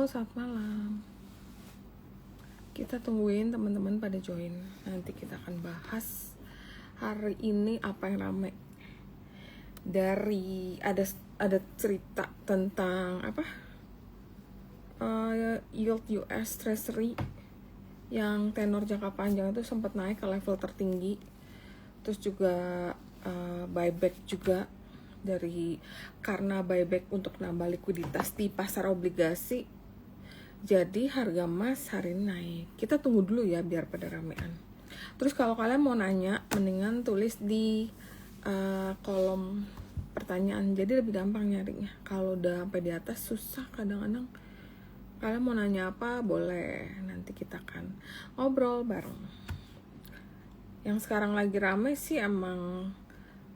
Halo, selamat malam. Kita tungguin teman-teman pada join. Nanti kita akan bahas hari ini apa yang rame. Dari ada cerita tentang yield US Treasury yang tenor jangka panjang itu sempat naik ke level tertinggi. Terus juga buyback juga karena buyback untuk nambah likuiditas di pasar obligasi. Jadi harga emas hari ini naik. Kita tunggu dulu ya biar pada ramean. Terus kalau kalian mau nanya, mendingan tulis di kolom pertanyaan. Jadi lebih gampang nyarinya. Kalau udah sampai di atas susah kadang-kadang. Kalian mau nanya apa boleh, nanti kita akan ngobrol bareng. Yang sekarang lagi rame sih emang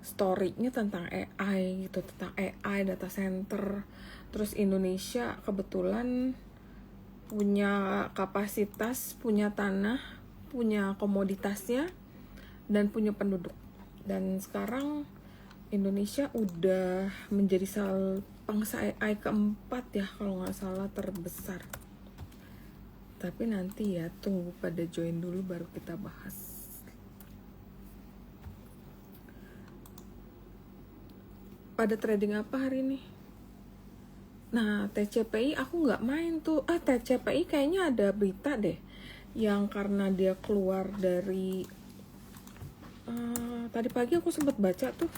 story-nya tentang AI gitu, tentang AI data center. Terus Indonesia kebetulan punya kapasitas, punya tanah, punya komoditasnya, dan punya penduduk. Dan sekarang Indonesia udah menjadi bangsa AI keempat ya, kalau nggak salah terbesar. Tapi nanti ya, tunggu pada join dulu baru kita bahas. Pada trading apa hari ini? Nah, TCPI aku nggak main tuh. TCPI kayaknya ada berita deh, yang karena dia keluar dari tadi pagi aku sempat baca tuh,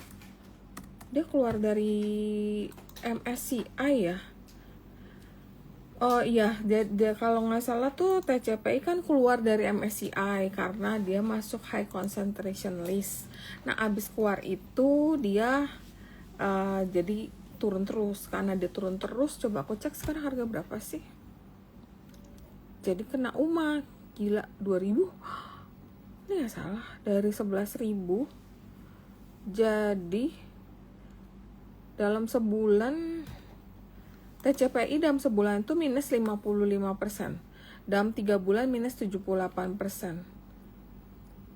dia keluar dari MSCI ya. Oh iya, dia kalau nggak salah tuh TCPI kan keluar dari MSCI karena dia masuk high concentration list. Nah, abis keluar itu dia jadi turun terus. Karena dia turun terus, coba aku cek sekarang harga berapa sih. Jadi kena UMA, gila, 2000. Ini gak salah, dari 11.000. Jadi dalam sebulan TCPI dalam sebulan itu minus 55%. Dalam 3 bulan minus 78%.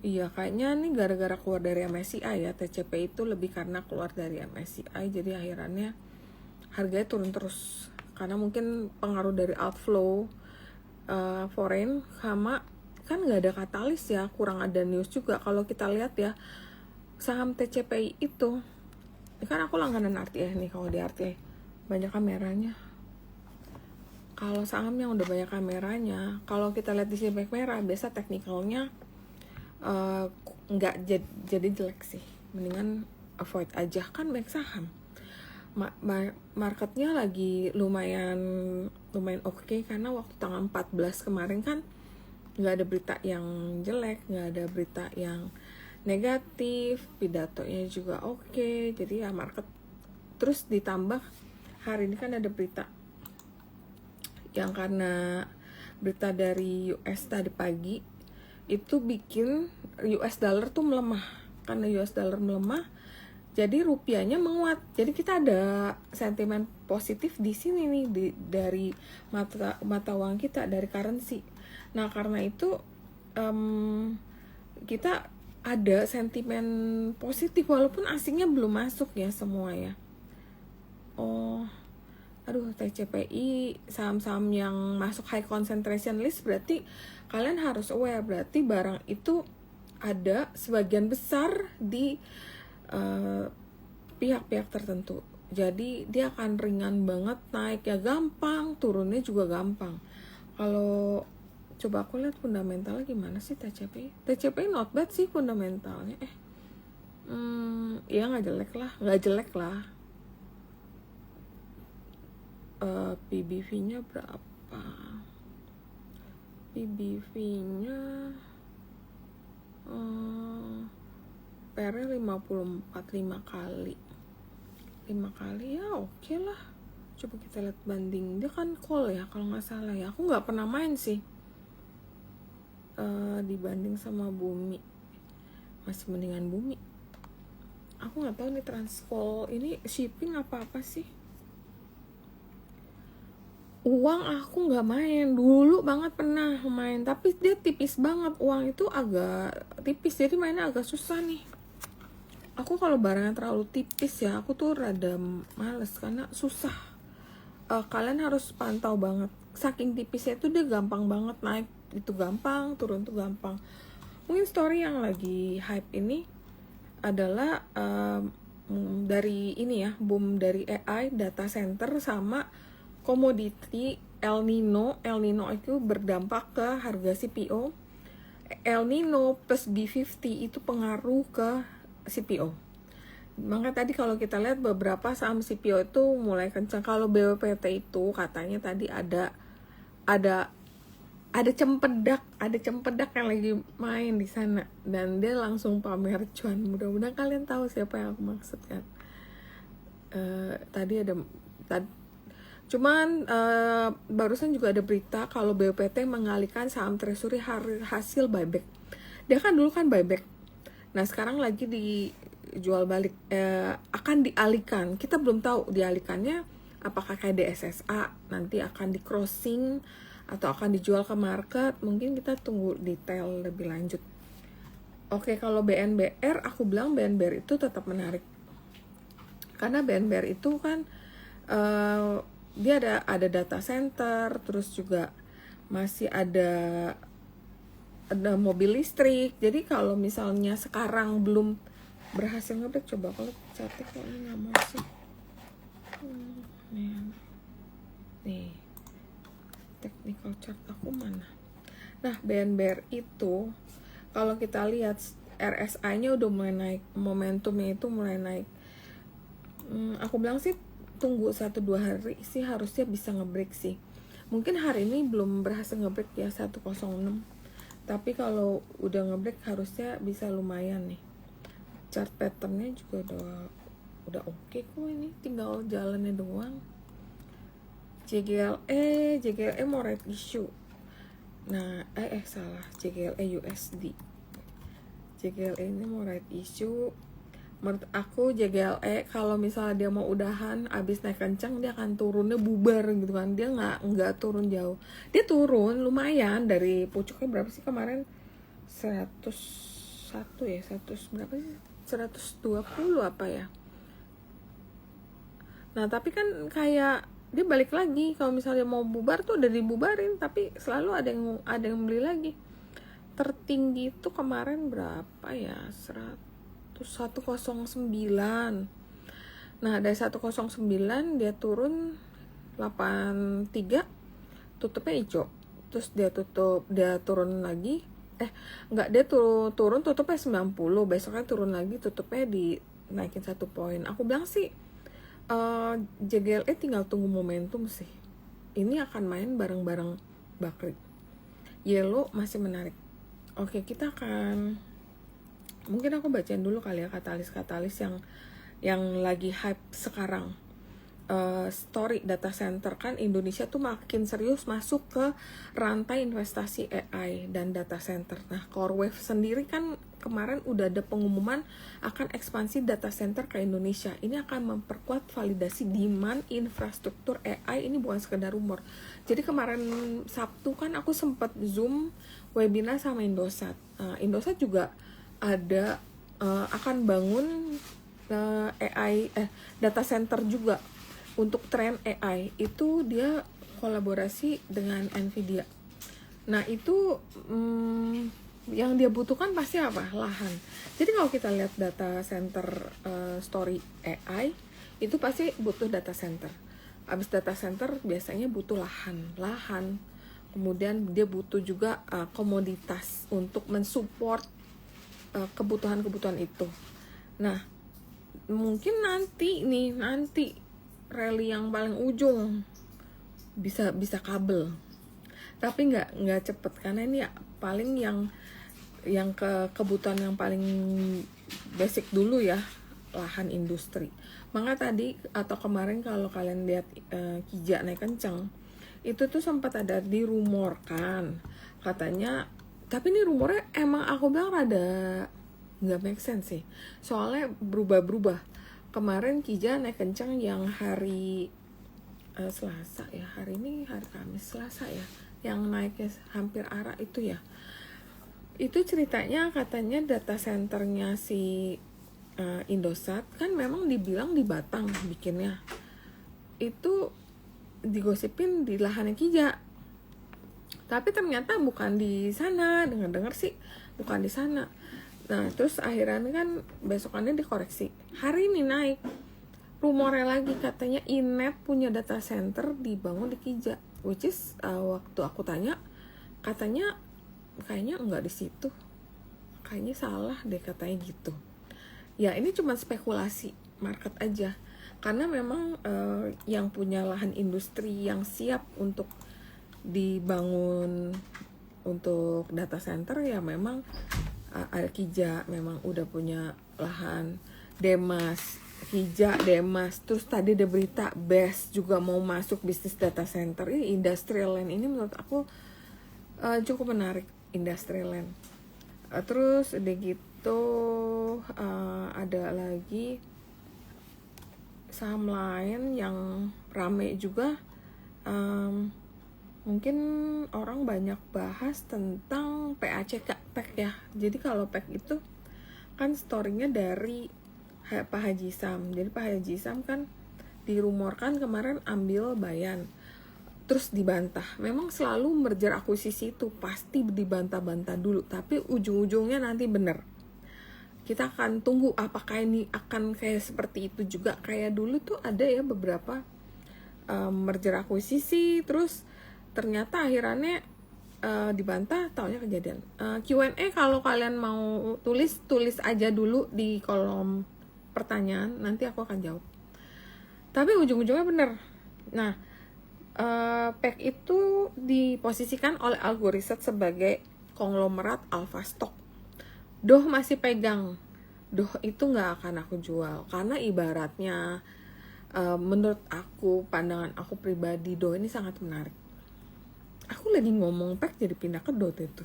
Iya, kayaknya nih gara-gara keluar dari MSCI ya. TCPI itu lebih karena keluar dari MSCI, jadi akhirannya harganya turun terus. Karena mungkin pengaruh dari outflow foreign, sama kan nggak ada katalis ya, kurang ada news juga. Kalau kita lihat ya, saham TCPI itu, ini kan aku langganan RTA nih. Kalau di RTA banyak kameranya. Kalau saham yang udah banyak kameranya, kalau kita lihat di sini banyak merah, biasa teknikalnya nggak jadi jelek sih. Mendingan avoid aja, kan banyak saham. Marketnya lagi lumayan oke, karena waktu tanggal 14 kemarin kan nggak ada berita yang jelek, nggak ada berita yang negatif, pidatonya juga oke. Jadi ya market. Terus ditambah hari ini kan ada berita yang karena berita dari US tadi pagi itu bikin US dollar tuh melemah. Karena US dollar melemah, jadi rupiahnya menguat. Jadi kita ada sentimen positif di sini nih, dari mata uang kita, dari currency. Nah, karena itu kita ada sentimen positif walaupun asingnya belum masuk ya semua ya. TCPI, saham-saham yang masuk high concentration list, berarti kalian harus aware, berarti barang itu ada sebagian besar di pihak-pihak tertentu. Jadi dia akan ringan banget naik ya, gampang, turunnya juga gampang. Kalau coba aku lihat fundamentalnya gimana sih TCPI. TCPI not bad sih fundamentalnya. Ya nggak jelek lah. PBV-nya berapa? PBV-nya PR-nya 54, 5 kali. 5 kali ya oke lah. Coba kita lihat banding. Dia kan call ya kalau nggak salah ya. Aku nggak pernah main sih. Dibanding sama Bumi, masih mendingan Bumi. Aku nggak tahu nih Transcall ini shipping apa sih. Uang aku nggak main, dulu banget pernah main, tapi dia tipis banget. Uang itu agak tipis, jadi mainnya agak susah nih. Aku kalau barangnya terlalu tipis ya, aku tuh rada males karena susah. kalian harus pantau banget. Saking tipisnya itu dia gampang banget, naik itu gampang, turun tuh gampang. Mungkin story yang lagi hype ini adalah dari ini ya, boom dari AI, data center, sama komoditi El Nino. El Nino itu berdampak ke harga CPO. El Nino plus B50 itu pengaruh ke CPO. Makanya tadi kalau kita lihat beberapa saham CPO itu mulai kencang. Kalau BWPT itu katanya tadi ada cempedak yang lagi main di sana, dan dia langsung pamer cuan. Mudah-mudahan kalian tahu siapa yang aku maksud kan. Barusan juga ada berita kalau BWPT mengalihkan saham treasury hasil buyback. Dia kan dulu kan buyback. Nah, sekarang lagi dijual balik, akan dialihkan. Kita belum tahu dialihkannya apakah kayak DSSA, nanti akan di crossing atau akan dijual ke market. Mungkin kita tunggu detail lebih lanjut. Oke, kalau BNBR, aku bilang BNBR itu tetap menarik. Karena BNBR itu kan dia ada data center, terus juga masih ada mobil listrik. Jadi kalau misalnya sekarang belum berhasil ngebreak, coba kalau cantik kok ini nggak masuk. Nih, technical chart aku mana? Nah, BNBR itu kalau kita lihat RSI-nya udah mulai naik, momentumnya itu mulai naik. Aku bilang sih tunggu 1-2 hari sih harusnya bisa ngebreak sih. Mungkin hari ini belum berhasil ngebreak ya 106. Tapi kalau udah ngebreak harusnya bisa lumayan nih. Chart patternnya juga udah oke kok, ini tinggal jalannya doang. JGLE mau right issue. Nah, salah, JGLE USD. JGLE ini mau right issue. Menurut aku JGLE kalau misalnya dia mau udahan abis naik kencang, dia akan turunnya bubar gitu kan. Dia nggak turun jauh. Dia turun lumayan dari pucuknya berapa sih kemarin? 101 ya, 100 berapa sih? 120 apa ya? Nah, tapi kan kayak dia balik lagi. Kalau misalnya mau bubar tuh udah dibubarin, tapi selalu ada yang beli lagi. Tertinggi itu kemarin berapa ya? 109. Nah, dari 109 dia turun 83, tutupnya hijau. Terus dia turun lagi. Dia turun tutupnya 90, besoknya turun lagi, tutupnya dinaikin 1 poin. Aku bilang sih JGLE tinggal tunggu momentum sih. Ini akan main bareng-bareng Bakri. Yellow masih menarik. Oke, kita akan mungkin aku bacain dulu kali ya katalis yang lagi hype sekarang. Story data center kan Indonesia tuh makin serius masuk ke rantai investasi AI dan data center. Nah, CoreWeave sendiri kan kemarin udah ada pengumuman akan ekspansi data center ke Indonesia. Ini akan memperkuat validasi demand infrastruktur AI. Ini bukan sekedar rumor. Jadi kemarin Sabtu kan aku sempat Zoom webinar sama Indosat. Indosat juga ada akan bangun AI data center juga. Untuk tren AI itu dia kolaborasi dengan Nvidia. Nah, itu yang dia butuhkan pasti apa? Lahan. Jadi kalau kita lihat data center story AI itu pasti butuh data center. Abis data center biasanya butuh lahan. Kemudian dia butuh juga komoditas untuk mensupport kebutuhan itu. Nah, mungkin nanti rally yang paling ujung bisa kabel, tapi nggak cepet karena ini paling yang kebutuhan yang paling basic dulu ya, lahan industri. Maka tadi atau kemarin kalau kalian lihat Kija naik kencang itu tuh sempat ada dirumorkan katanya, tapi ini rumornya emang aku bilang rada nggak make sense sih, soalnya berubah. Kemarin Kija naik kencang yang hari Selasa ya, hari ini hari Kamis, Selasa ya, yang naiknya hampir arah itu ya. Itu ceritanya katanya data centernya si Indosat kan memang dibilang di Batang bikinnya. Itu digosipin di lahannya Kija, tapi ternyata bukan di sana. Dengar sih bukan di sana. Nah terus akhirnya kan besokannya dikoreksi, hari ini naik rumornya lagi, katanya Inet punya data center dibangun di Kija, which is waktu aku tanya katanya kayaknya enggak di situ, kayaknya salah deh katanya gitu. Ya ini cuma spekulasi market aja, karena memang yang punya lahan industri yang siap untuk dibangun untuk data center ya memang ada Kija, memang udah punya lahan. Demas, Kija, Demas, terus tadi ada berita BES juga mau masuk bisnis data center. Ini industrial land ini menurut aku cukup menarik, industrial land. Terus udah gitu ada lagi saham lain yang rame juga, mungkin orang banyak bahas tentang PACK, PEK ya. Jadi kalau PEK itu kan story-nya dari Pak Haji Sam. Jadi Pak Haji Sam kan dirumorkan kemarin ambil Bayan, terus dibantah. Memang selalu merger akuisisi itu pasti dibantah-bantah dulu, tapi ujung-ujungnya nanti bener. Kita akan tunggu apakah ini akan kayak seperti itu juga. Kayak dulu tuh ada ya beberapa merger akuisisi, terus ternyata akhirannya dibantah, taunya kejadian. Q&A kalau kalian mau tulis aja dulu di kolom pertanyaan, nanti aku akan jawab. Tapi ujung-ujungnya bener. Nah, PEK itu diposisikan oleh Algo Riset sebagai konglomerat alpha stock. Doh masih pegang. Doh itu nggak akan aku jual, karena ibaratnya menurut aku, pandangan aku pribadi, Doh ini sangat menarik. Aku lagi ngomong PEK jadi pindah ke DOT itu.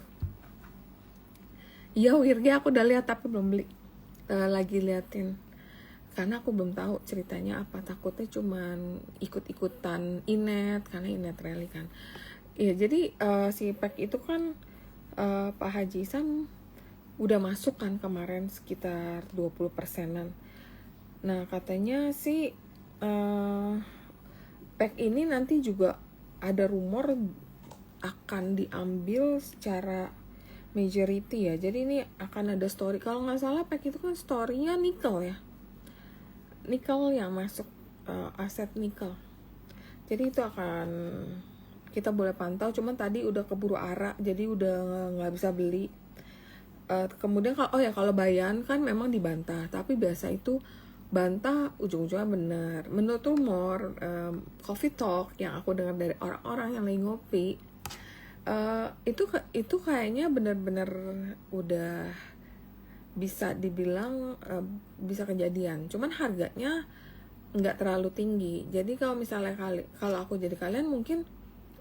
Iya Wirgi, aku udah lihat tapi belum beli. Lagi liatin, karena aku belum tahu ceritanya apa. Takutnya cuman ikut-ikutan Inet, karena Inet rally kan. Iya, jadi si PEK itu kan Pak Haji Sam udah masuk kan kemarin sekitar 20%-an. Nah katanya sih PEK ini nanti juga ada rumor akan diambil secara majority ya. Jadi ini akan ada story, kalau nggak salah PEK itu kan story-nya nikel ya, nikel yang masuk, aset nikel. Jadi itu akan kita boleh pantau, cuman tadi udah keburu arah jadi udah nggak bisa beli. Kemudian kalau Bayan kan memang dibantah, tapi biasa itu bantah ujung-ujungnya benar. Menurut rumor Coffee Talk yang aku dengar dari orang-orang yang lagi ngopi, itu kayaknya benar-benar udah bisa dibilang bisa kejadian. Cuman harganya nggak terlalu tinggi. Jadi kalau misalnya kalau aku jadi kalian, mungkin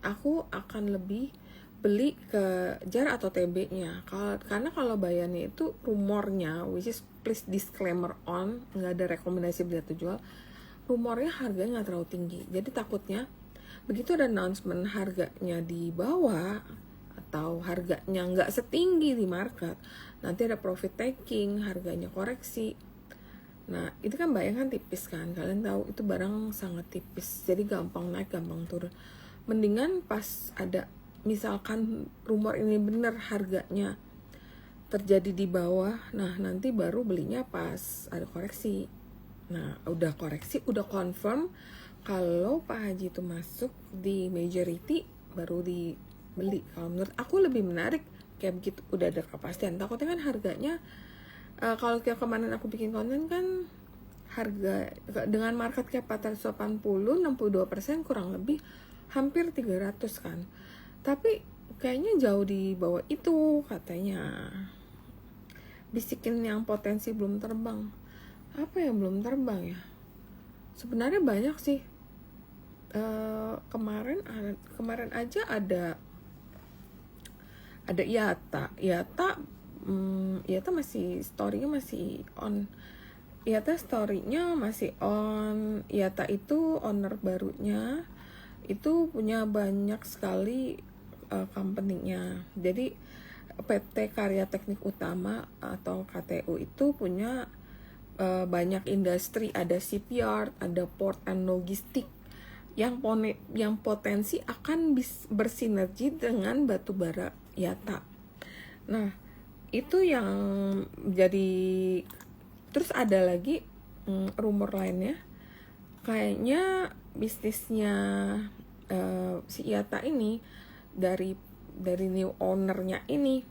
aku akan lebih beli ke JAR atau TB-nya. Karena kalau Bayannya itu rumornya, which is please disclaimer on, nggak ada rekomendasi beli atau jual. Rumornya harganya nggak terlalu tinggi. Jadi takutnya begitu ada announcement harganya di bawah atau harganya nggak setinggi di market, nanti ada profit taking, harganya koreksi. Nah itu kan Bayang kan tipis kan, kalian tahu itu barang sangat tipis, jadi gampang naik gampang turun. Mendingan pas ada misalkan rumor ini benar harganya terjadi di bawah, nah nanti baru belinya pas ada koreksi. Nah udah koreksi, udah confirm kalau Pak Haji itu masuk di majority, baru dibeli. Kalau menurut aku lebih menarik kayak begitu, udah ada kepastian. Takutnya kan harganya kalau kayak kemarin aku bikin konten kan harga dengan market cap 480, 62% kurang lebih hampir 300 kan. Tapi kayaknya jauh di bawah itu katanya. Bisikin yang potensi belum terbang. Apa yang belum terbang ya? Sebenarnya banyak sih. Kemarin aja ada IATA masih story-nya masih on. IATA story-nya masih on. IATA itu owner barunya itu punya banyak sekali company-nya. Jadi PT Karya Teknik Utama atau KTU itu punya banyak industri, ada shipyard, ada port and logistik, yang potensi akan bersinergi dengan batubara IATA. Nah, itu yang jadi. Terus ada lagi rumor lainnya, kayaknya bisnisnya si IATA ini dari new ownernya ini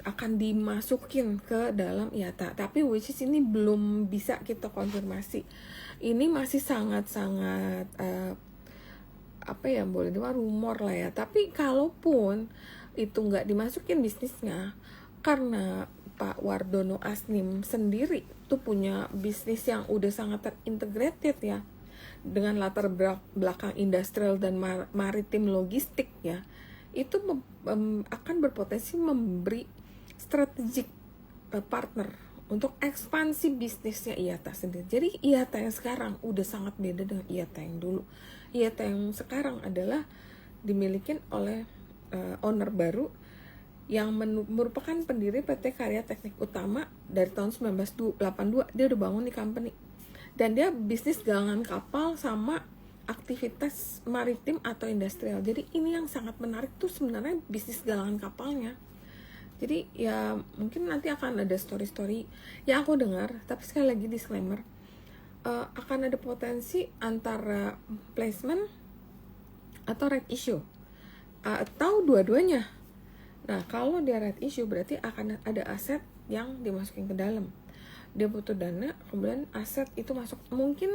akan dimasukin ke dalam IATA, tapi which is ini belum bisa kita konfirmasi. Ini masih sangat-sangat boleh dibilang rumor lah ya. Tapi kalaupun itu nggak dimasukin bisnisnya, karena Pak Wardono Asnim sendiri tuh punya bisnis yang udah sangat terintegrated ya, dengan latar belakang industrial dan maritim logistik ya, itu akan berpotensi memberi strategic partner untuk ekspansi bisnisnya IATA sendiri. Jadi IATA yang sekarang udah sangat beda dengan IATA yang dulu. IATA yang sekarang adalah dimiliki oleh owner baru yang merupakan pendiri PT Karya Teknik Utama dari tahun 1982. Dia udah bangun di company. Dan dia bisnis galangan kapal sama aktivitas maritim atau industrial. Jadi ini yang sangat menarik tuh sebenarnya bisnis galangan kapalnya. Jadi ya mungkin nanti akan ada story-story yang aku dengar, tapi sekali lagi disclaimer, akan ada potensi antara placement atau right issue atau dua-duanya. Nah, kalau dia right issue berarti akan ada aset yang dimasukin ke dalam. Dia butuh dana, kemudian aset itu masuk. Mungkin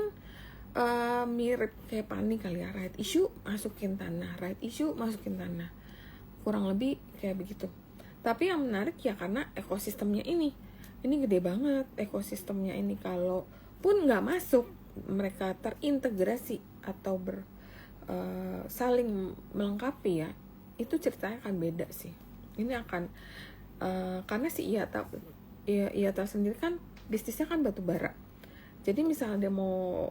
mirip kayak Pani kali ya, right issue masukin tanah, right issue masukin tanah. Kurang lebih kayak begitu. Tapi yang menarik ya karena ekosistemnya ini gede banget ekosistemnya ini. Kalau pun nggak masuk, mereka terintegrasi atau saling melengkapi ya, itu ceritanya akan beda sih. Ini akan karena si IATA sendiri kan bisnisnya kan batu bara. Jadi misalnya dia mau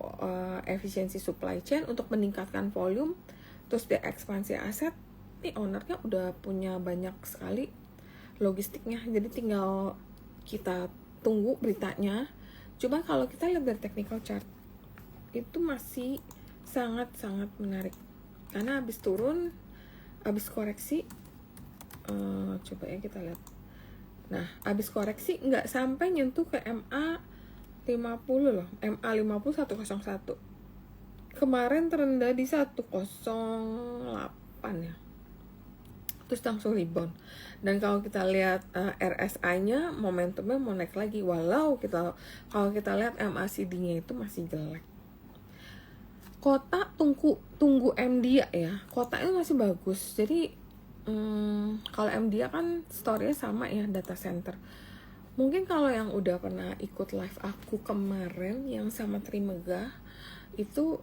efisiensi supply chain untuk meningkatkan volume, terus dia ekspansi aset, nih ownernya udah punya banyak sekali logistiknya. Jadi tinggal kita tunggu beritanya. Cuma kalau kita lihat dari technical chart, itu masih sangat-sangat menarik. Karena habis turun, habis koreksi, coba ya kita lihat. Nah, habis koreksi nggak sampai nyentuh ke MA 50 loh. MA 50 101. Kemarin terendah di 108 ya. Terus langsung rebound. Dan kalau kita lihat RSI-nya, momentumnya mau naik lagi. Walau kalau kita lihat MACD-nya itu masih jelek. Kota tunggu MDA ya. Kota itu masih bagus. Jadi kalau MDA kan story-nya sama ya, data center. Mungkin kalau yang udah pernah ikut live aku kemarin yang sama Trimegah itu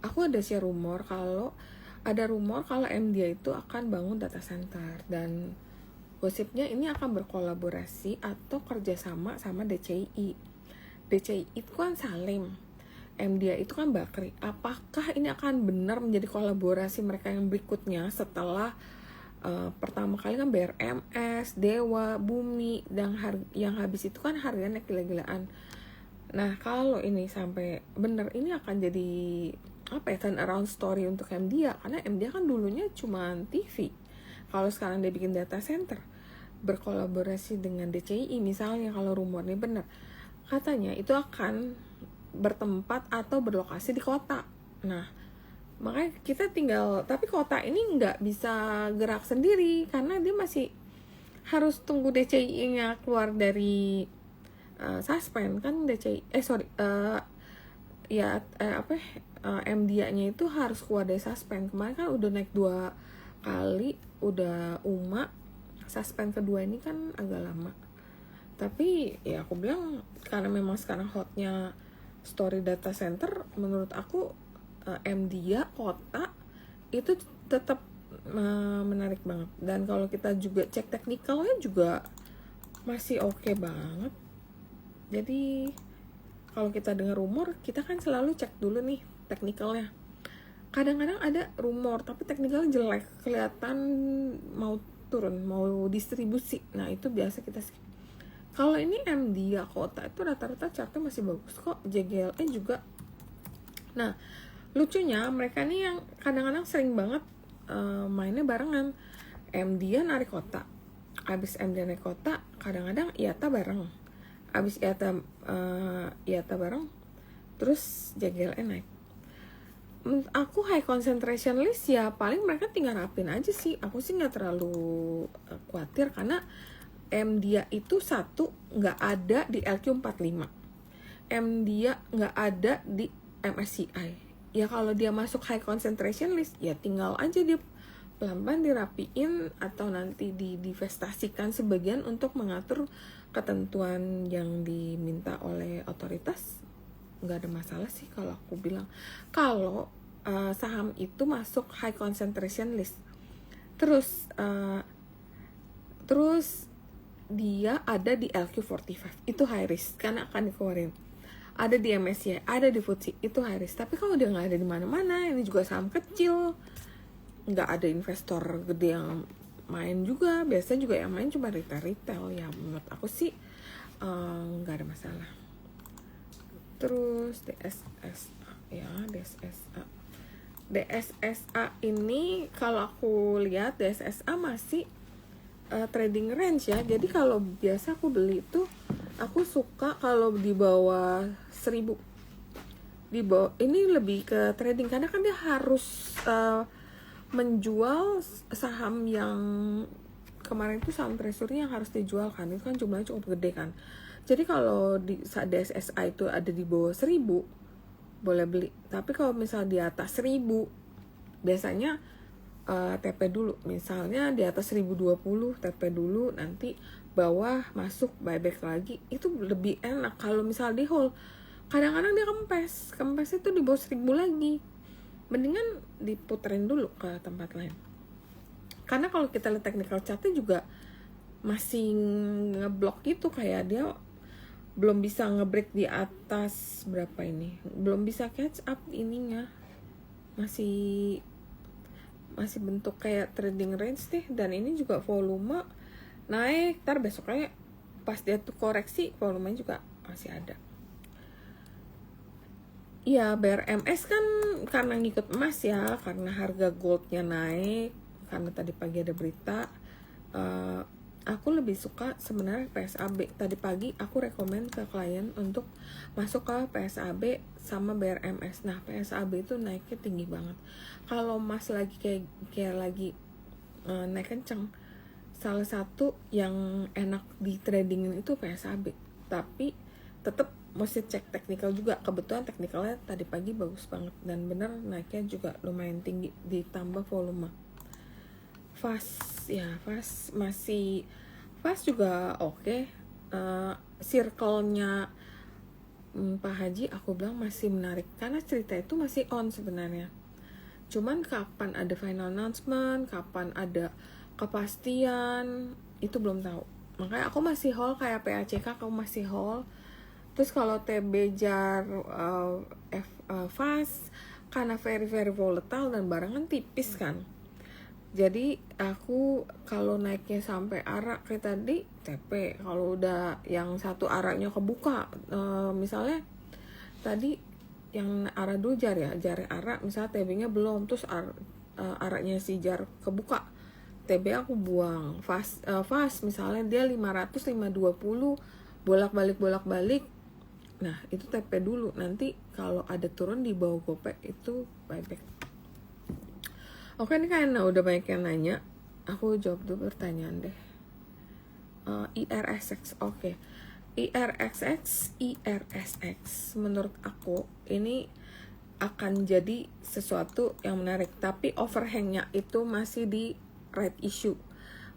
aku ada share rumor kalau MDA itu akan bangun data center, dan gosipnya ini akan berkolaborasi atau kerjasama sama DCI. DCI itu kan Salim, MDA itu kan Bakri. Apakah ini akan benar menjadi kolaborasi mereka yang berikutnya setelah pertama kali kan BRMS, Dewa, Bumi, dan yang habis itu kan harganya naik gila-gilaan. Nah, kalau ini sampai benar, ini akan jadi turnaround story untuk MDA, karena MDA kan dulunya cuma TV. Kalau sekarang dia bikin data center, berkolaborasi dengan DCI misalnya, kalau rumornya benar, katanya itu akan bertempat atau berlokasi di kota. Nah, makanya kita tapi kota ini nggak bisa gerak sendiri karena dia masih harus tunggu DCI-nya keluar dari suspend kan. MDA-nya itu harus keluar dari suspend. Kemarin kan udah naik 2 kali, udah suspend kedua ini kan agak lama. Tapi ya aku bilang karena memang sekarang hotnya story data center, menurut aku MDA kota itu tetap menarik banget. Dan kalau kita juga cek teknikalnya juga masih oke banget. Jadi kalau kita dengar rumor, kita kan selalu cek dulu nih teknikalnya. Kadang-kadang ada rumor tapi teknikalnya jelek, kelihatan mau turun, mau distribusi. Nah, itu biasa kita skip. Kalau ini MDA kota itu rata-rata chartnya masih bagus kok. JGLE juga Nah, lucunya mereka nih yang kadang-kadang sering banget mainnya barengan. MD narik kotak, abis MD narik kotak kadang-kadang IATA bareng, abis IATA bareng, terus JGLN naik. Menurut aku high concentration list ya paling mereka tinggal rapin aja sih. Aku sih nggak terlalu khawatir karena MDia itu satu nggak ada di LQ45, MDia nggak ada di MSCI. Ya kalau dia masuk high concentration list ya tinggal aja dia pelan-pelan dirapiin atau nanti divestasikan sebagian untuk mengatur ketentuan yang diminta oleh otoritas. Nggak ada masalah sih kalau aku bilang. Kalau saham itu masuk high concentration list, terus dia ada di LQ45, itu high risk karena akan dikeluarin. Ada di MSCI, ada di FTSE, itu high risk. Tapi kalau dia nggak ada di mana-mana, ini juga saham kecil, nggak ada investor gede yang main juga. Biasanya juga yang main cuma retail ya. Menurut aku sih nggak ada masalah. Terus DSSA ya, DSSA ini kalau aku lihat DSSA masih trading range ya. Jadi kalau biasa aku beli itu aku suka kalau di bawah 1000. Di bawah ini lebih ke trading karena kan dia harus menjual saham yang kemarin itu saham treasury yang harus dijual kan. Itu kan jumlahnya cukup gede kan. Jadi kalau di DSSA itu ada di bawah 1000 boleh beli. Tapi kalau misal di atas 1000 biasanya TP dulu. Misalnya di atas 1020 TP dulu, nanti bawah masuk buyback lagi. Itu lebih enak. Kalau misal di hold kadang-kadang dia kempes itu di bawah 1000 lagi. Mendingan diputerin dulu ke tempat lain. Karena kalau kita lihat technical chartnya juga masih ngeblok gitu, kayak dia belum bisa ngebreak di atas berapa ini, belum bisa catch up ininya, masih bentuk kayak trading range deh. Dan ini juga volume naik, ntar besoknya pas dia tuh koreksi volumenya juga masih ada. Ya BRMS kan karena ngikut emas ya, karena harga goldnya naik, karena tadi pagi ada berita. Aku lebih suka sebenarnya PSAB. Tadi pagi aku rekomen ke klien untuk masuk ke PSAB sama BRMS. Nah PSAB itu naiknya tinggi banget. Kalau emas lagi kayak lagi naik kenceng, salah satu yang enak di tradingin itu PSAB. Tapi tetap mesti cek teknikal juga. Kebetulan teknikalnya tadi pagi bagus banget dan bener naiknya juga lumayan tinggi ditambah volume. Fast masih fast juga oke. Circle-nya Pak Haji aku bilang masih menarik karena cerita itu masih on sebenarnya. Cuman kapan ada final announcement, kapan ada kepastian itu belum tahu. Makanya aku masih hold kayak PACK, aku masih hold. Terus kalau TB JAR fast karena very volatile dan barangan tipis kan. Jadi aku kalau naiknya sampai arak kayak tadi TP. Kalau udah yang satu araknya kebuka, misalnya tadi yang arah dulu jar arak, misalnya TB-nya belum, terus araknya si jar kebuka, TB aku buang. Fast misalnya dia 500 520 bolak-balik. Nah itu TP dulu. Nanti kalau ada turun di bawah gopek itu buyback. Oke, ini karena udah banyak yang nanya, aku jawab dulu pertanyaan deh. IRSX, oke. IRSX, menurut aku ini akan jadi sesuatu yang menarik. Tapi overhangnya itu masih di right issue.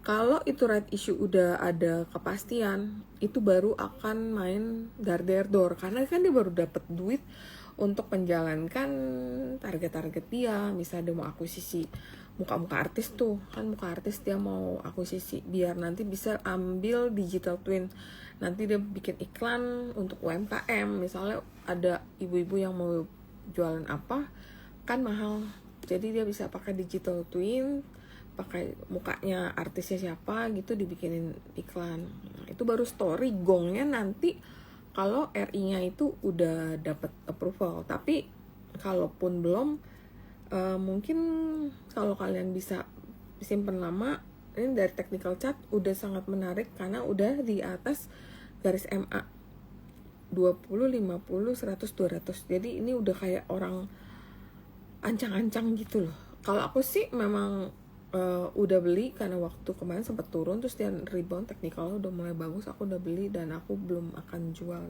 Kalau itu right issue udah ada kepastian, itu baru akan main dar-der-dor. Karena kan dia baru dapat duit untuk menjalankan target-target dia. Misalnya dia mau akuisisi muka-muka artis tuh, kan muka artis dia mau akuisisi biar nanti bisa ambil digital twin. Nanti dia bikin iklan untuk UMKM. Misalnya ada ibu-ibu yang mau jualan apa, kan mahal. Jadi dia bisa pakai digital twin, pakai mukanya artisnya siapa gitu, dibikinin iklan. Itu baru story gongnya nanti kalau RI-nya itu udah dapat approval. Tapi kalaupun belum, mungkin kalau kalian bisa simpen lama, ini dari technical chart udah sangat menarik karena udah di atas garis MA 20, 50, 100, 200. Jadi ini udah kayak orang ancang-ancang gitu loh. Kalau aku sih memang udah beli karena waktu kemarin sempat turun terus dia rebound, technicalnya udah mulai bagus, aku udah beli dan aku belum akan jual.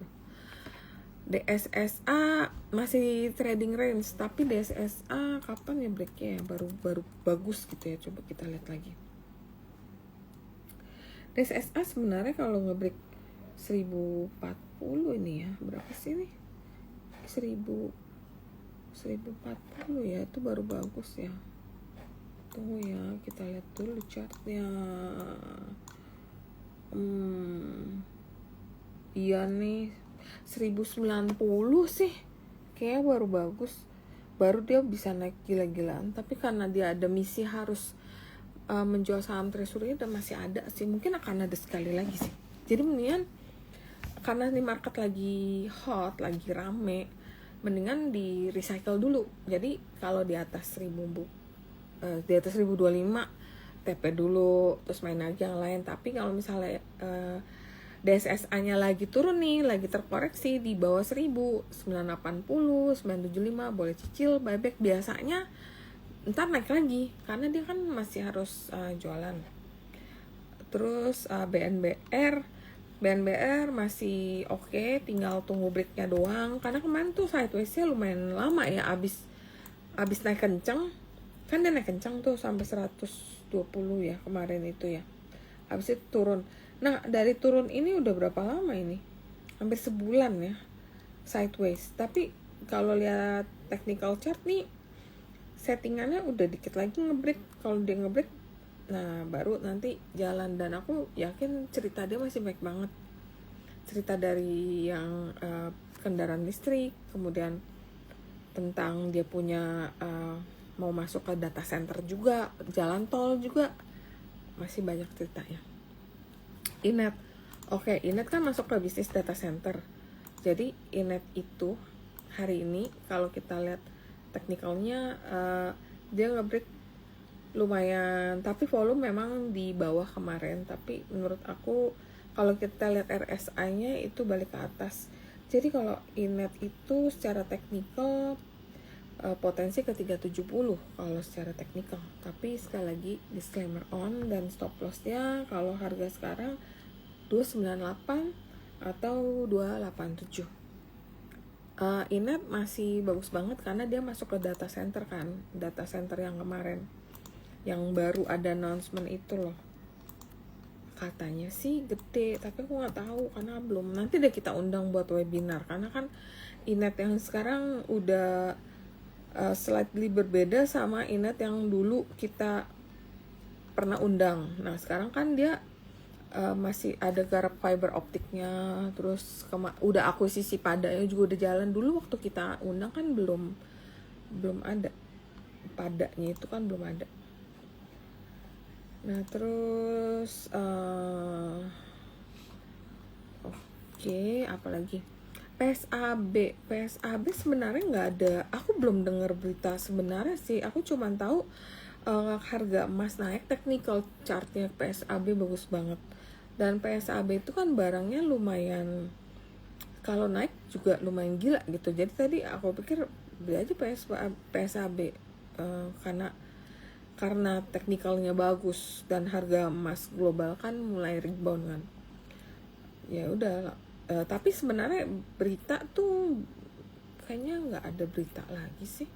DSSA masih trading range, tapi DSSA kapan ya breaknya ya, baru bagus gitu ya. Coba kita lihat lagi. DSSA sebenarnya kalau ngebreak 1040 ini ya, berapa sih nih? 1040 ya, itu baru bagus ya. Tunggu ya, kita lihat dulu chartnya. Iya nih, 1090 sih kayak baru bagus, baru dia bisa naik gila-gilaan. Tapi karena dia ada misi harus menjual saham treasury, dan masih ada sih, mungkin akan ada sekali lagi sih. Jadi mendingan, karena ini market lagi hot, lagi rame, mendingan di recycle dulu. Jadi kalau di atas 1025 TP dulu, terus main lagi yang lain. Tapi kalau misalnya DSSA-nya lagi turun nih, lagi terkoreksi di bawah 1000, 980, 975, boleh cicil, buyback. Biasanya ntar naik lagi, karena dia kan masih harus jualan. Terus BNBR masih oke, tinggal tunggu breaknya doang. Karena kemarin tuh sideways-nya lumayan lama ya, abis naik kenceng. Kan dia naik kenceng tuh sampai 120 ya kemarin itu ya. Habis itu turun. Nah, dari turun ini udah berapa lama ini? Hampir sebulan ya, sideways. Tapi kalau lihat technical chart nih, settingannya udah dikit lagi ngebreak. Kalau dia ngebreak, nah baru nanti jalan. Dan aku yakin cerita dia masih baik banget. Cerita dari yang kendaraan listrik, kemudian tentang dia punya mau masuk ke data center juga, jalan tol juga, masih banyak ceritanya. Inet, oke, Inet kan masuk ke bisnis data center. Jadi Inet itu hari ini kalau kita lihat teknikalnya, dia ngebreak lumayan, tapi volume memang di bawah kemarin. Tapi menurut aku kalau kita lihat RSI-nya itu balik ke atas. Jadi kalau Inet itu secara teknikal potensi ke 370 kalau secara teknikal. Tapi sekali lagi disclaimer on, dan stop loss-nya kalau harga sekarang 298 atau 287. Inet masih bagus banget karena dia masuk ke data center kan, data center yang kemarin yang baru ada announcement itu loh. Katanya sih gede, tapi aku nggak tahu karena belum. Nanti deh kita undang buat webinar, karena kan Inet yang sekarang udah slightly berbeda sama Inet yang dulu kita pernah undang. Nah sekarang kan dia masih ada garap fiber optiknya, terus udah akuisisi padanya juga udah jalan. Dulu waktu kita undang kan belum ada padanya, itu kan belum ada. Nah terus oke, apalagi PSAB sebenarnya nggak ada, aku belum dengar berita sebenarnya sih. Aku cuma tahu harga emas naik, technical chartnya PSAB bagus banget. Dan PSAB itu kan barangnya lumayan, kalau naik juga lumayan gila gitu. Jadi tadi aku pikir beli aja PSAB karena teknikalnya bagus dan harga emas global kan mulai rebound kan. Ya udah. Tapi sebenarnya berita tuh kayaknya nggak ada berita lagi sih.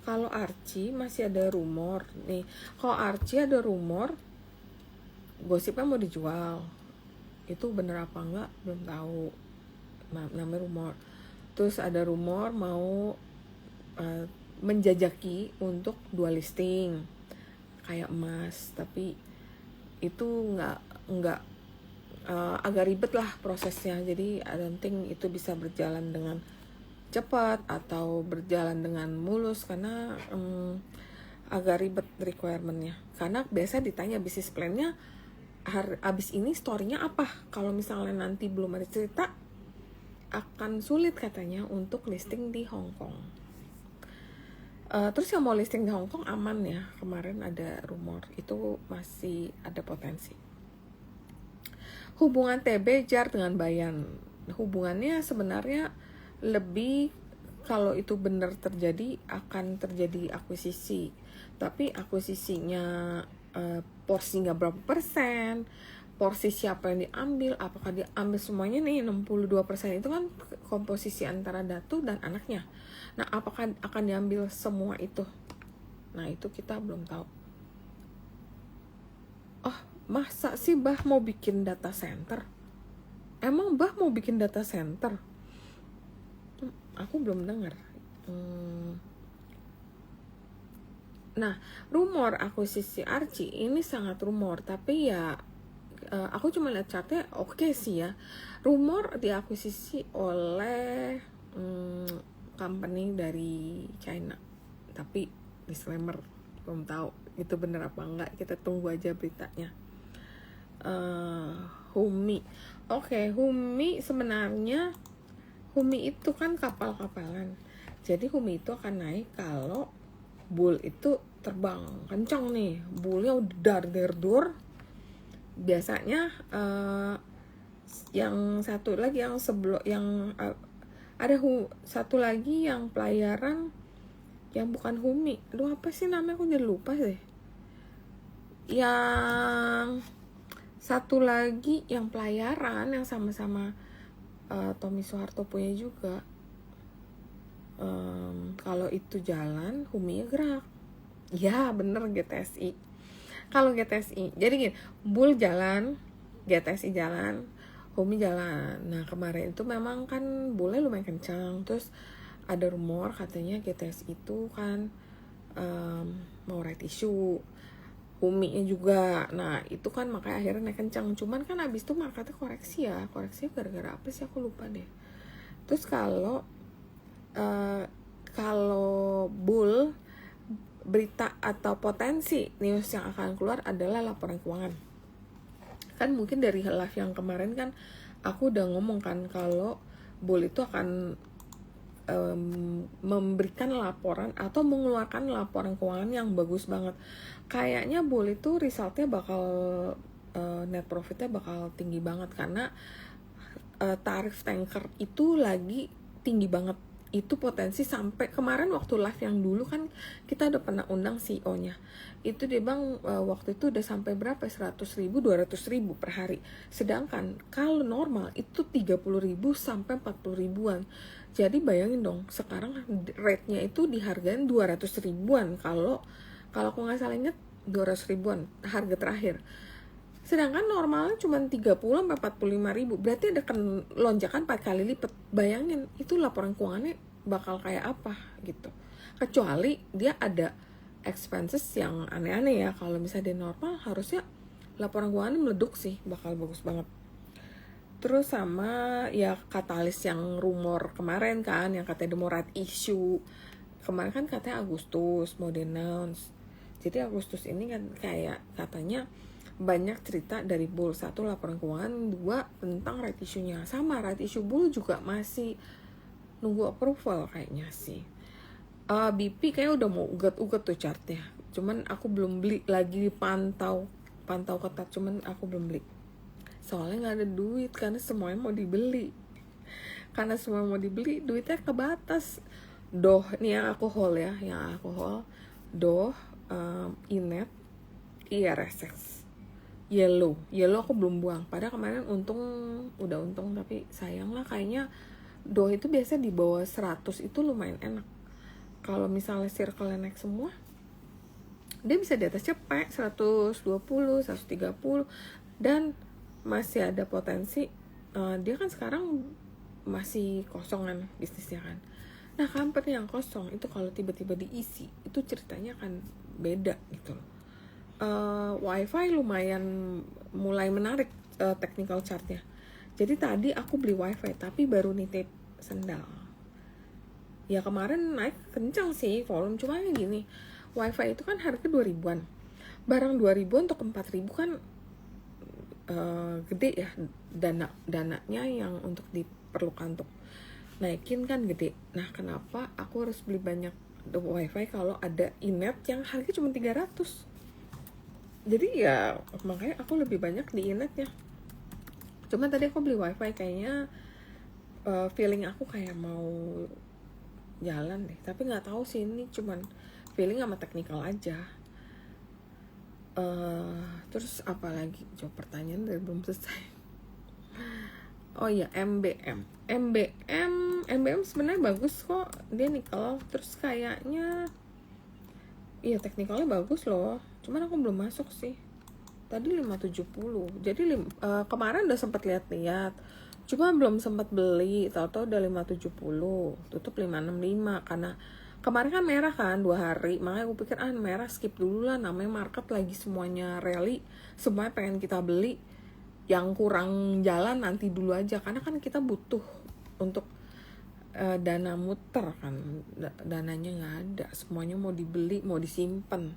Kalau Archie masih ada rumor nih. Kalau Archie ada rumor gosipnya mau dijual. Itu bener apa enggak belum tahu. Namanya rumor. Terus ada rumor mau menjajaki untuk dual listing kayak emas, tapi itu nggak agak ribet lah prosesnya. Jadi I don't think itu bisa berjalan dengan cepat atau berjalan dengan mulus, karena agak ribet requirementnya. Karena biasa ditanya bisnis plan-nya abis ini story-nya apa. Kalau misalnya nanti belum ada cerita, akan sulit katanya untuk listing di Hong Kong. Terus yang mau listing di Hong Kong aman ya, kemarin ada rumor itu masih ada potensi. Hubungan TB Jar dengan Bayan, hubungannya sebenarnya lebih, kalau itu benar terjadi akan terjadi akuisisi, tapi akuisisinya porsinya berapa persen, porsi siapa yang diambil, apakah diambil semuanya nih 62% itu kan komposisi antara Datu dan anaknya. Nah, apakah akan diambil semua itu? Nah, itu kita belum tahu. Oh, masa sih Bah mau bikin data center? Emang Bah mau bikin data center? Aku belum dengar. Nah, rumor akuisisi Archie ini sangat rumor, tapi ya aku cuma lihat chartnya oke sih ya. Rumor diakuisisi oleh company dari China, tapi disclaimer belum tahu itu bener apa enggak, kita tunggu aja beritanya. Humi, Humi sebenarnya Humi itu kan kapal-kapalan, jadi Humi itu akan naik kalau bull itu terbang kencang nih, bullnya udah dar-der-dur. Biasanya yang satu lagi yang sebelum yang ada satu lagi yang pelayaran yang bukan Humi, aduh apa sih namanya, aku jadi lupa deh. Yang satu lagi yang pelayaran yang sama-sama Tommy Soeharto punya juga. Kalau itu jalan, Humi gerak. Ya bener, GTSI. Kalau GTSI, jadi gini, Bull jalan, GTSI jalan, Humi jalan. Nah kemarin itu memang kan Bullnya lumayan kencang. Terus ada rumor katanya GTSI itu kan mau right issue, Humi-nya juga. Nah itu kan makanya akhirnya naik kencang. Cuman kan abis itu marketnya koreksi ya. Koreksinya gara-gara apa sih, aku lupa deh. Terus kalau Bull, berita atau potensi news yang akan keluar adalah laporan keuangan. Kan mungkin dari live yang kemarin kan aku udah ngomong kan kalau Bull itu akan memberikan laporan atau mengeluarkan laporan keuangan yang bagus banget. Kayaknya Bull itu resultnya bakal net profitnya bakal tinggi banget karena tarif tanker itu lagi tinggi banget. Itu potensi sampai kemarin waktu live yang dulu kan kita udah pernah undang CEO-nya. Itu dia bang waktu itu udah sampai berapa, 100.000, 200.000 per hari. Sedangkan kalau normal itu 30.000 sampai 40.000-an. Jadi bayangin dong, sekarang rate-nya itu dihargain 200.000-an. Kalau aku nggak salah inget 200.000-an harga terakhir. Sedangkan normalnya cuma 30 sampai 45.000. Berarti ada lonjakan 4 kali lipat. Bayangin itu laporan keuangannya bakal kayak apa gitu. Kecuali dia ada expenses yang aneh-aneh ya. Kalau misalnya dia normal harusnya laporan keuangannya meleduk sih, bakal bagus banget. Terus sama ya katalis yang rumor kemarin kan, yang katanya mau right issue. Kemarin kan katanya Agustus mau denounce. Jadi Agustus ini kan kayak katanya banyak cerita dari Bull. 1, laporan keuangan. 2, tentang right issue-nya. Sama right issue Bull juga masih nunggu approval kayaknya sih. BP kayak udah mau uget-uget tuh chartnya. Cuman aku belum beli lagi, pantau ketat, cuman aku belum beli. Soalnya gak ada duit karena semuanya mau dibeli. Karena semua mau dibeli, duitnya kebatas. Doh, nih yang aku hold ya, Doh, Inet, IRSX. Yellow aku belum buang. Padahal kemarin udah untung, tapi sayang lah kayaknya Doh itu biasa di bawah 100 itu lumayan enak. Kalau misalnya circle naik semua, dia bisa di atas cepet 120, 130 dan masih ada potensi. Dia kan sekarang masih kosong kan bisnisnya kan. Nah company yang kosong itu kalau tiba-tiba diisi itu ceritanya akan beda gitu loh. WiFi lumayan mulai menarik technical chartnya. Jadi tadi aku beli WiFi tapi baru nitip sendal. Ya kemarin naik kencang sih volume, cuma gini, WiFi itu kan harga 2.000-an. Barang 2.000-an untuk 4.000 kan gede ya dananya yang untuk diperlukan untuk naikin kan gede. Nah kenapa aku harus beli banyak wifi kalau ada inet yang harga cuma 300? Jadi ya makanya aku lebih banyak di inet ya. Cuma tadi aku beli wifi kayaknya feeling aku kayak mau jalan deh, tapi nggak tahu sih, ini cuman feeling sama teknikal aja. Terus apa lagi? Jawab pertanyaan dari belum selesai. Oh iya, MBM sebenarnya bagus kok, dia nikel. Terus kayaknya iya teknikalnya bagus loh, cuman aku belum masuk sih. Tadi 570. Jadi kemarin udah sempat lihat-lihat, cuma belum sempat beli. Tahu-tahu udah 570, tutup 565 karena kemarin kan merah kan 2 hari. Makanya aku pikir merah skip dulu lah, namanya market lagi semuanya rally, semuanya pengen kita beli. Yang kurang jalan nanti dulu aja, karena kan kita butuh untuk dana muter kan, dananya nggak ada, semuanya mau dibeli, mau disimpan,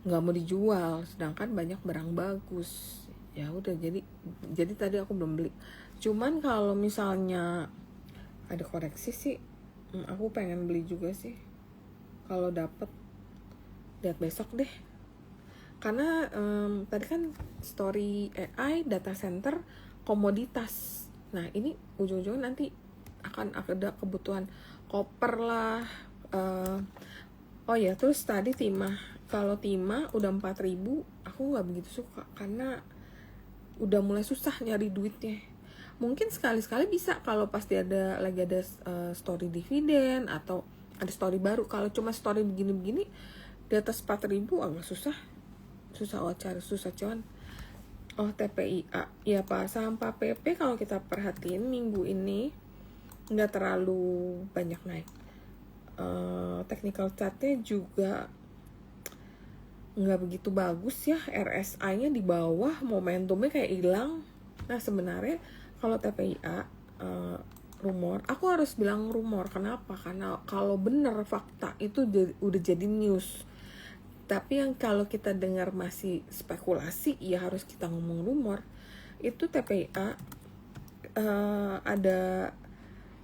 nggak mau dijual, sedangkan banyak barang bagus. Ya udah, jadi tadi aku belum beli. Cuman kalau misalnya ada koreksi sih, aku pengen beli juga sih kalau dapet. Lihat besok deh, karena tadi kan story AI data center komoditas. Nah ini ujung-ujungnya nanti akan ada kebutuhan koper lah. Oh ya, terus tadi timah. Kalau timah udah 4.000, aku nggak begitu suka karena udah mulai susah nyari duitnya. Mungkin sekali-sekali bisa kalau pasti lagi ada story dividen atau ada story baru. Kalau cuma story begini-begini di atas 4.000 agak susah cari, susah cuan. Oh TPIA ya Pak, saham PP kalau kita perhatiin minggu ini nggak terlalu banyak naik. Technical chartnya juga nggak begitu bagus ya, RSI-nya di bawah, momentumnya kayak hilang. Nah sebenarnya kalau TPIA rumor, aku harus bilang rumor, kenapa? Karena kalau bener fakta itu udah jadi news. Tapi yang kalau kita dengar masih spekulasi, ya harus kita ngomong rumor. Itu TPIA ada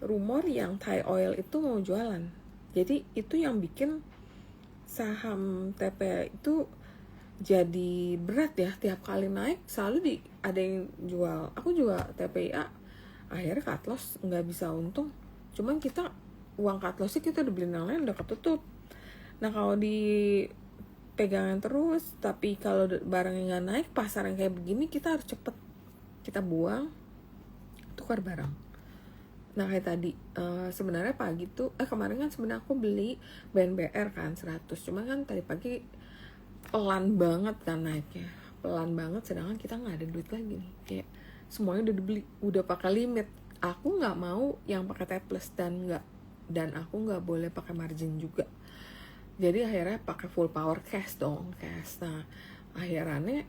rumor yang Thai Oil itu mau jualan. Jadi itu yang bikin saham TPIA itu jadi berat ya, tiap kali naik selalu ada yang jual. Aku juga TPIA akhirnya cut loss, nggak bisa untung. Cuman kita uang cut lossnya kita udah beli yang lain udah ketutup. Nah kalau di pegangan terus, tapi kalau barang yang nggak naik, pasar yang kayak begini, kita harus cepet kita buang, tukar barang. Nah kayak tadi sebenarnya pagi tuh kemarin kan sebenarnya aku beli BNBR kan 100, cuma kan tadi pagi pelan banget kan naiknya, pelan banget, sedangkan kita nggak ada duit lagi nih, kayak semuanya udah dibeli, udah pakai limit. Aku nggak mau yang pakai T+ dan aku nggak boleh pakai margin juga. Jadi akhirnya pakai full power cash dong, cash. Nah akhirnya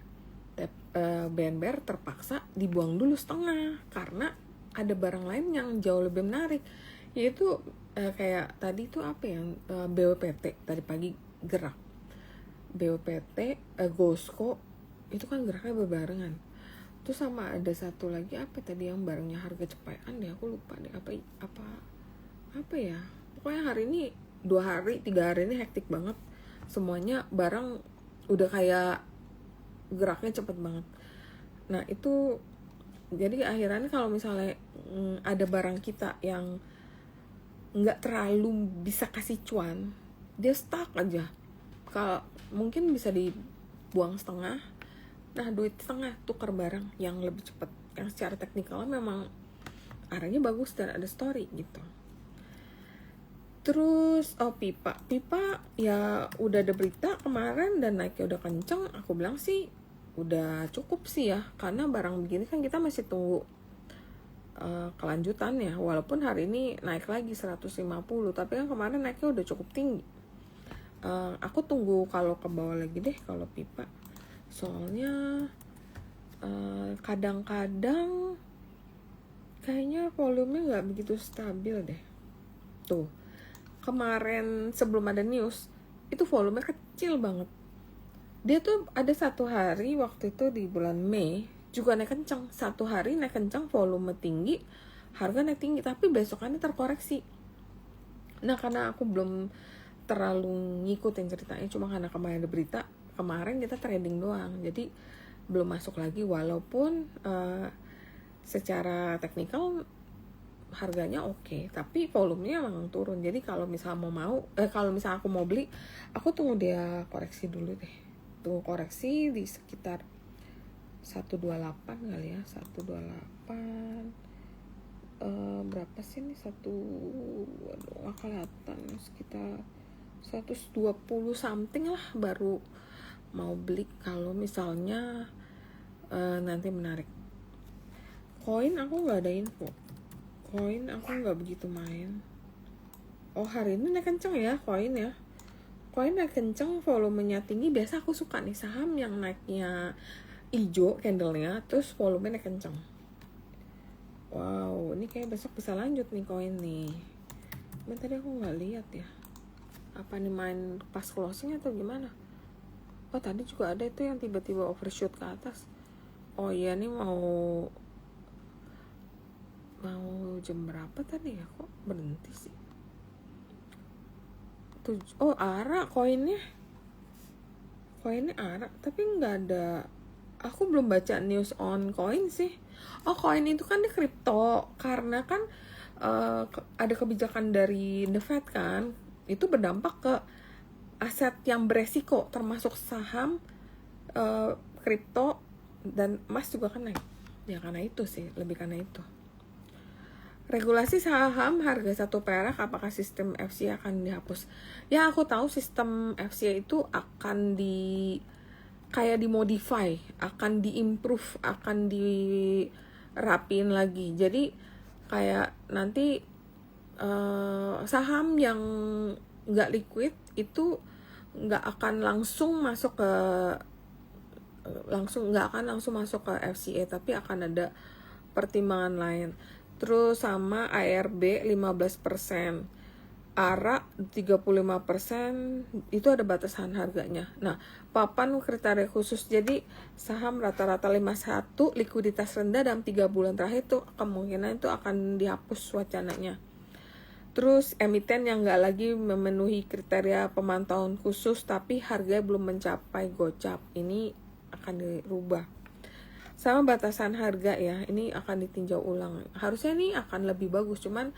BNBR terpaksa dibuang dulu setengah karena ada barang lain yang jauh lebih menarik, yaitu kayak tadi tuh apa yang BWPT tadi pagi gerak, BWPT, Gosco itu kan geraknya berbarengan. Terus sama ada satu lagi apa tadi yang barangnya harga cepetan deh, aku lupa deh apa ya. Pokoknya hari ini 2 hari 3 hari ini hektik banget, semuanya barang udah kayak geraknya cepet banget. Nah itu jadi akhirnya kalau misalnya ada barang kita yang nggak terlalu bisa kasih cuan, dia stuck aja, kalau mungkin bisa dibuang setengah, nah duit setengah tukar barang yang lebih cepet, yang secara teknikal memang arahnya bagus dan ada story gitu. Terus pipa ya udah ada berita kemarin dan naiknya udah kenceng. Aku bilang sih udah cukup sih ya, karena barang begini kan kita masih tunggu kelanjutannya. Walaupun hari ini naik lagi 150, tapi kan kemarin naiknya udah cukup tinggi. Aku tunggu kalau ke bawah lagi deh kalau pipa, soalnya kadang-kadang kayaknya volumenya nggak begitu stabil deh. Tuh kemarin sebelum ada news itu volumenya kecil banget. Dia tuh ada satu hari waktu itu di bulan Mei juga naik kencang, satu hari naik kencang, volume tinggi, harga naik tinggi tapi besokannya terkoreksi. Nah karena aku belum terlalu ngikutin ceritanya, cuma karena kemarin ada berita, kemarin kita trading doang, jadi belum masuk lagi. Walaupun secara teknikal harganya oke, tapi volumenya memang turun. Jadi kalau misal kalau misal aku mau beli, aku tunggu dia koreksi dulu deh, tunggu koreksi di sekitar 128 kali ya, 128 berapa sih nih, waduh nggak kelihatan, sekitar 120 something lah baru mau beli kalau misalnya nanti menarik. Koin aku nggak ada info, koin aku nggak begitu main. Oh hari ini naik kenceng ya koin ya, koin naik kenceng, volumenya tinggi. Biasa aku suka nih saham yang naiknya hijau candlenya terus volumenya naik kenceng. Wow, ini kayak besok bisa lanjut nih koin nih. Tapi tadi aku nggak lihat ya. Apa nih main pas closing atau gimana? Oh tadi juga ada itu yang tiba-tiba overshoot ke atas. Oh iya nih mau jam berapa tadi ya? Kok berhenti sih? Oh ARA koinnya ARA, tapi nggak ada. Aku belum baca news on koin sih. Oh koin itu kan di kripto, karena kan ada kebijakan dari The Fed kan, itu berdampak ke aset yang beresiko termasuk saham, kripto, dan emas juga kan naik. Ya karena itu sih, lebih karena itu. Regulasi saham harga 1 perak, apakah sistem FCA akan dihapus? Ya aku tahu sistem FCA itu akan kayak dimodify, akan diimprove, akan dirapin lagi. Jadi kayak nanti saham yang nggak liquid itu nggak akan langsung masuk ke FCA, tapi akan ada pertimbangan lain. Terus sama ARB 15%, ARA 35%, itu ada batasan harganya. Nah, papan kriteria khusus, jadi saham rata-rata 51, likuiditas rendah dalam 3 bulan terakhir itu kemungkinan itu akan dihapus wacananya. Terus emiten yang nggak lagi memenuhi kriteria pemantauan khusus tapi harganya belum mencapai gocap, ini akan dirubah. Sama batasan harga ya, ini akan ditinjau ulang. Harusnya ini akan lebih bagus, cuman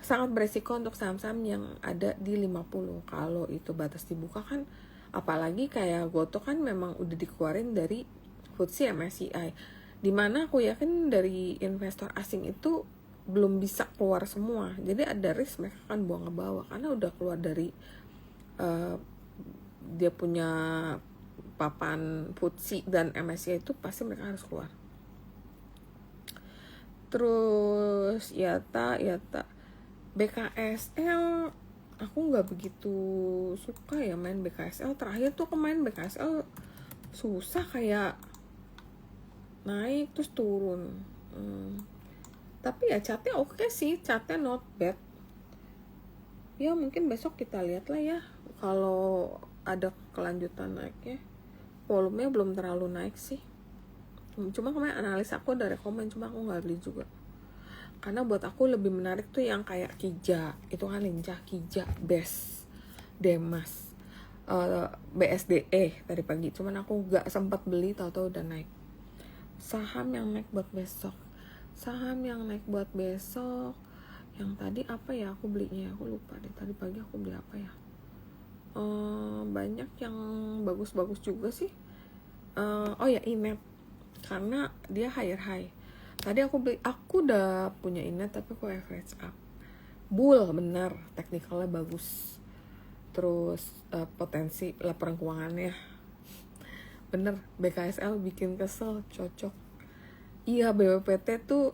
sangat beresiko untuk saham-saham yang ada di 50. Kalau itu batas dibuka kan, apalagi kayak Gotoh kan memang udah dikeluarin dari FTSE MSCI, dimana aku yakin dari investor asing itu belum bisa keluar semua. Jadi ada risk mereka akan buang ke bawah karena udah keluar dari dia punya papan FTSE dan MSCI, itu pasti mereka harus keluar. Terus Yata BKSL, aku nggak begitu suka ya main BKSL. Terakhir tuh aku main BKSL susah, kayak naik terus turun. Tapi ya chartnya oke sih, chartnya not bad. Ya mungkin besok kita lihat lah ya kalau ada kelanjutan naiknya. Volumenya belum terlalu naik sih. Cuma kemarin analis aku ada rekomen, cuma aku nggak beli juga. Karena buat aku lebih menarik tuh yang kayak Kija, itu kan lincah, Kija, BES, Demas, BSDE tadi pagi. Cuman aku nggak sempat beli, tahu-tahu udah naik. Saham yang naik buat besok, yang tadi apa ya aku belinya, aku lupa deh tadi pagi aku beli apa ya. Banyak yang bagus-bagus juga sih. Oh ya Inet, karena dia higher high. Tadi aku udah punya Inet tapi aku average up. Bull bener, teknikalnya bagus. Terus potensi laporan keuangannya bener. BKSL bikin kesel, cocok. Iya BWPT tuh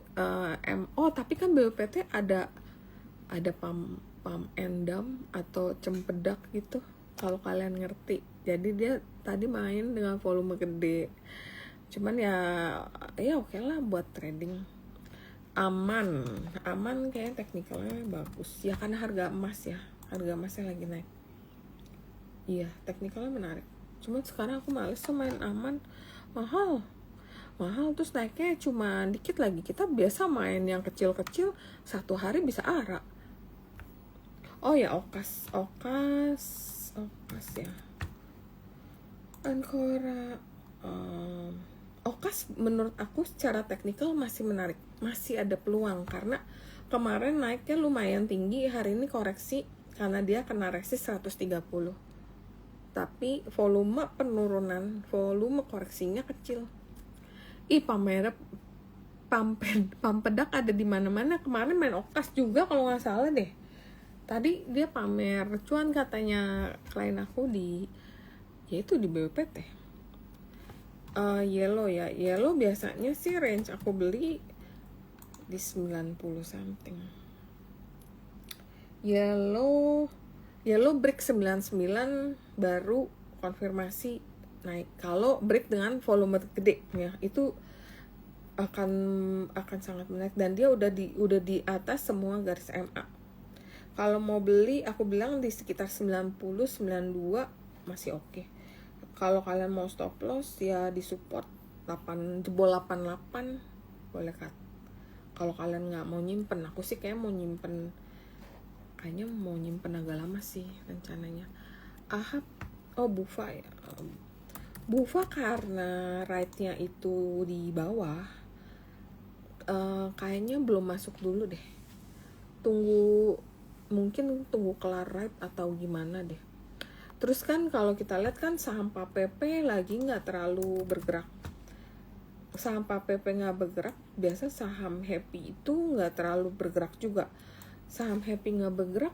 tapi kan BWPT ada pam endam atau cempedak gitu kalau kalian ngerti. Jadi dia tadi main dengan volume gede, cuman ya oke lah buat trading. Aman kayak teknikalnya bagus ya karena harga emasnya lagi naik. Iya teknikalnya menarik, cuman sekarang aku males tuh main aman, mahal. mahal, terus naiknya cuma dikit lagi. Kita biasa main yang kecil-kecil 1 hari bisa ARA. Oh ya, Okas ya, Ancora. Okas menurut aku secara teknikal masih menarik, masih ada peluang karena kemarin naiknya lumayan tinggi, hari ini koreksi karena dia kena resist 130. Tapi volume koreksinya kecil. Pampedak ada di mana-mana. Kemarin main Okas juga kalau nggak salah deh. Tadi dia pamer cuan katanya klien aku yaitu di BPT. Yellow ya, Yellow biasanya sih range aku beli di 90 something. Yellow break 99 baru konfirmasi naik. Kalau break dengan volume gede ya, itu akan sangat menaik dan dia udah di atas semua garis MA. Kalau mau beli, aku bilang di sekitar 90, 92 masih oke. Kalau kalian mau stop loss ya di support 8, jebol 88 boleh cut. Kalau kalian nggak mau nyimpen, aku sih kayaknya mau nyimpen agak lama sih rencananya. Ahab, Bufa ya. Bufa karena rate-nya itu di bawah, kayaknya belum masuk dulu deh. Mungkin tunggu kelar ride atau gimana deh. Terus kan kalau kita lihat kan saham PAPP lagi nggak terlalu bergerak. Saham PAPP nggak bergerak, biasa saham Happy itu nggak terlalu bergerak juga. Saham Happy nggak bergerak,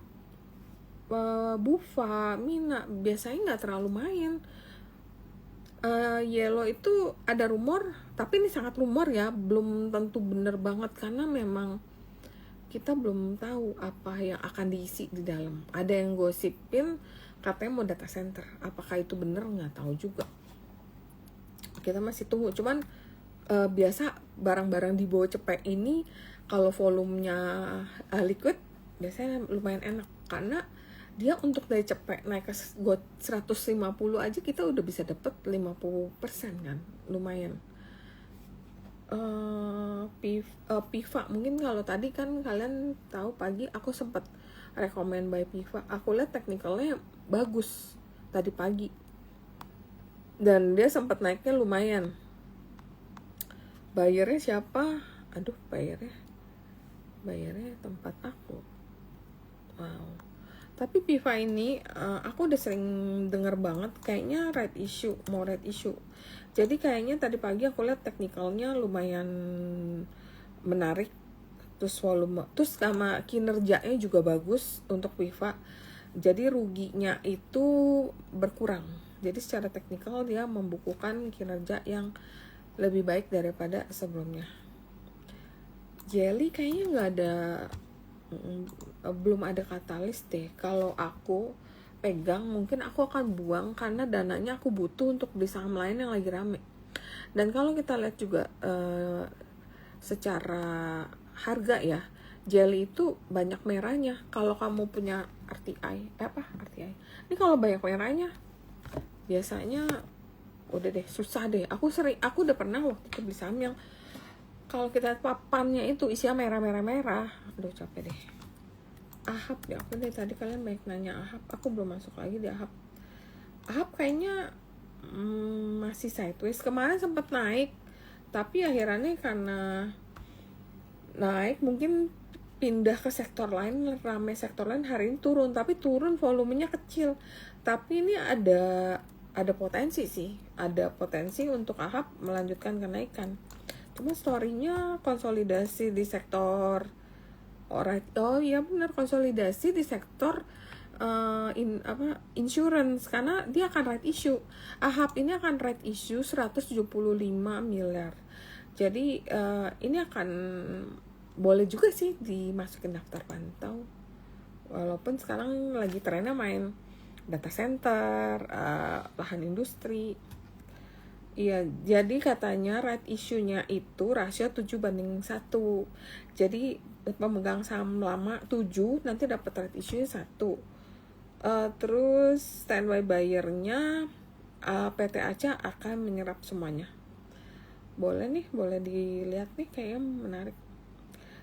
Bufa, Mina biasanya nggak terlalu main. Yellow itu ada rumor, tapi ini sangat rumor ya, belum tentu bener banget karena memang kita belum tahu apa yang akan diisi di dalam. Ada yang gosipin katanya mau data center, apakah itu bener nggak tahu juga. Kita masih tunggu. Cuman biasa barang-barang di bawah cepek ini kalau volumenya liquid biasanya lumayan enak karena dia untuk dari cepek naik ke 150 aja kita udah bisa dapet 50% kan, lumayan. Piva mungkin kalau tadi kan kalian tahu pagi aku sempat rekomen buy Piva, aku lihat teknikalnya bagus tadi pagi dan dia sempat naiknya lumayan. Bayarnya siapa? Bayarnya tempat aku. Wow. Tapi Piva ini aku udah sering denger banget kayaknya mau red issue. Jadi kayaknya tadi pagi aku lihat teknikalnya lumayan menarik. Terus volume, terus sama kinerjanya juga bagus untuk Piva. Jadi ruginya itu berkurang. Jadi secara teknikal dia membukukan kinerja yang lebih baik daripada sebelumnya. Jelly kayaknya belum ada katalis deh. Kalau aku pegang mungkin aku akan buang karena dananya aku butuh untuk beli saham lain yang lagi rame. Dan kalau kita lihat juga secara harga ya, Jelly itu banyak merahnya. Kalau kamu punya RTI, ini kalau banyak merahnya biasanya udah deh susah deh. Aku udah pernah waktu itu beli saham yang kalau kita lihat papannya itu isinya merah. Aduh capek deh. Ahab ya, aku dari tadi kalian banyak nanya Ahab, aku belum masuk lagi di Ahab. Ahab kayaknya masih sideways. Kemarin sempat naik, tapi akhirnya karena naik mungkin pindah ke sektor lain, rame sektor lain, hari ini turun, tapi turun volumenya kecil. Tapi ini ada potensi sih, ada potensi untuk Ahab melanjutkan kenaikan. Cuma story-nya konsolidasi di sektor konsolidasi di sektor insurance karena dia akan right issue. Ahab ini akan right issue 175 miliar. Jadi ini akan boleh juga sih dimasukin daftar pantau. Walaupun sekarang lagi trennya main data center, lahan industri. Iya, jadi katanya right issue-nya itu rasio 7:1. Jadi pemegang saham lama 7, nanti dapat right issue-nya 1. Terus standby buyer-nya PT Aca akan menyerap semuanya. boleh dilihat nih, kayaknya menarik.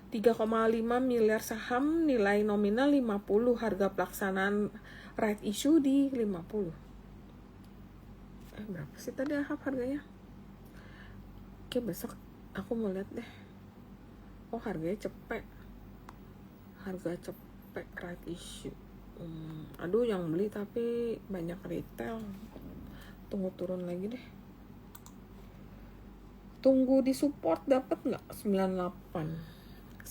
3,5 miliar saham, nilai nominal 50, harga pelaksanaan right issue di 50. Berapa sih tadi harganya? Oke, besok aku mau lihat deh. Oh, harganya cepet. Harga cepet right issue. Aduh, yang beli tapi banyak retail. Tunggu turun lagi deh. Tunggu di support, dapat nggak? 98.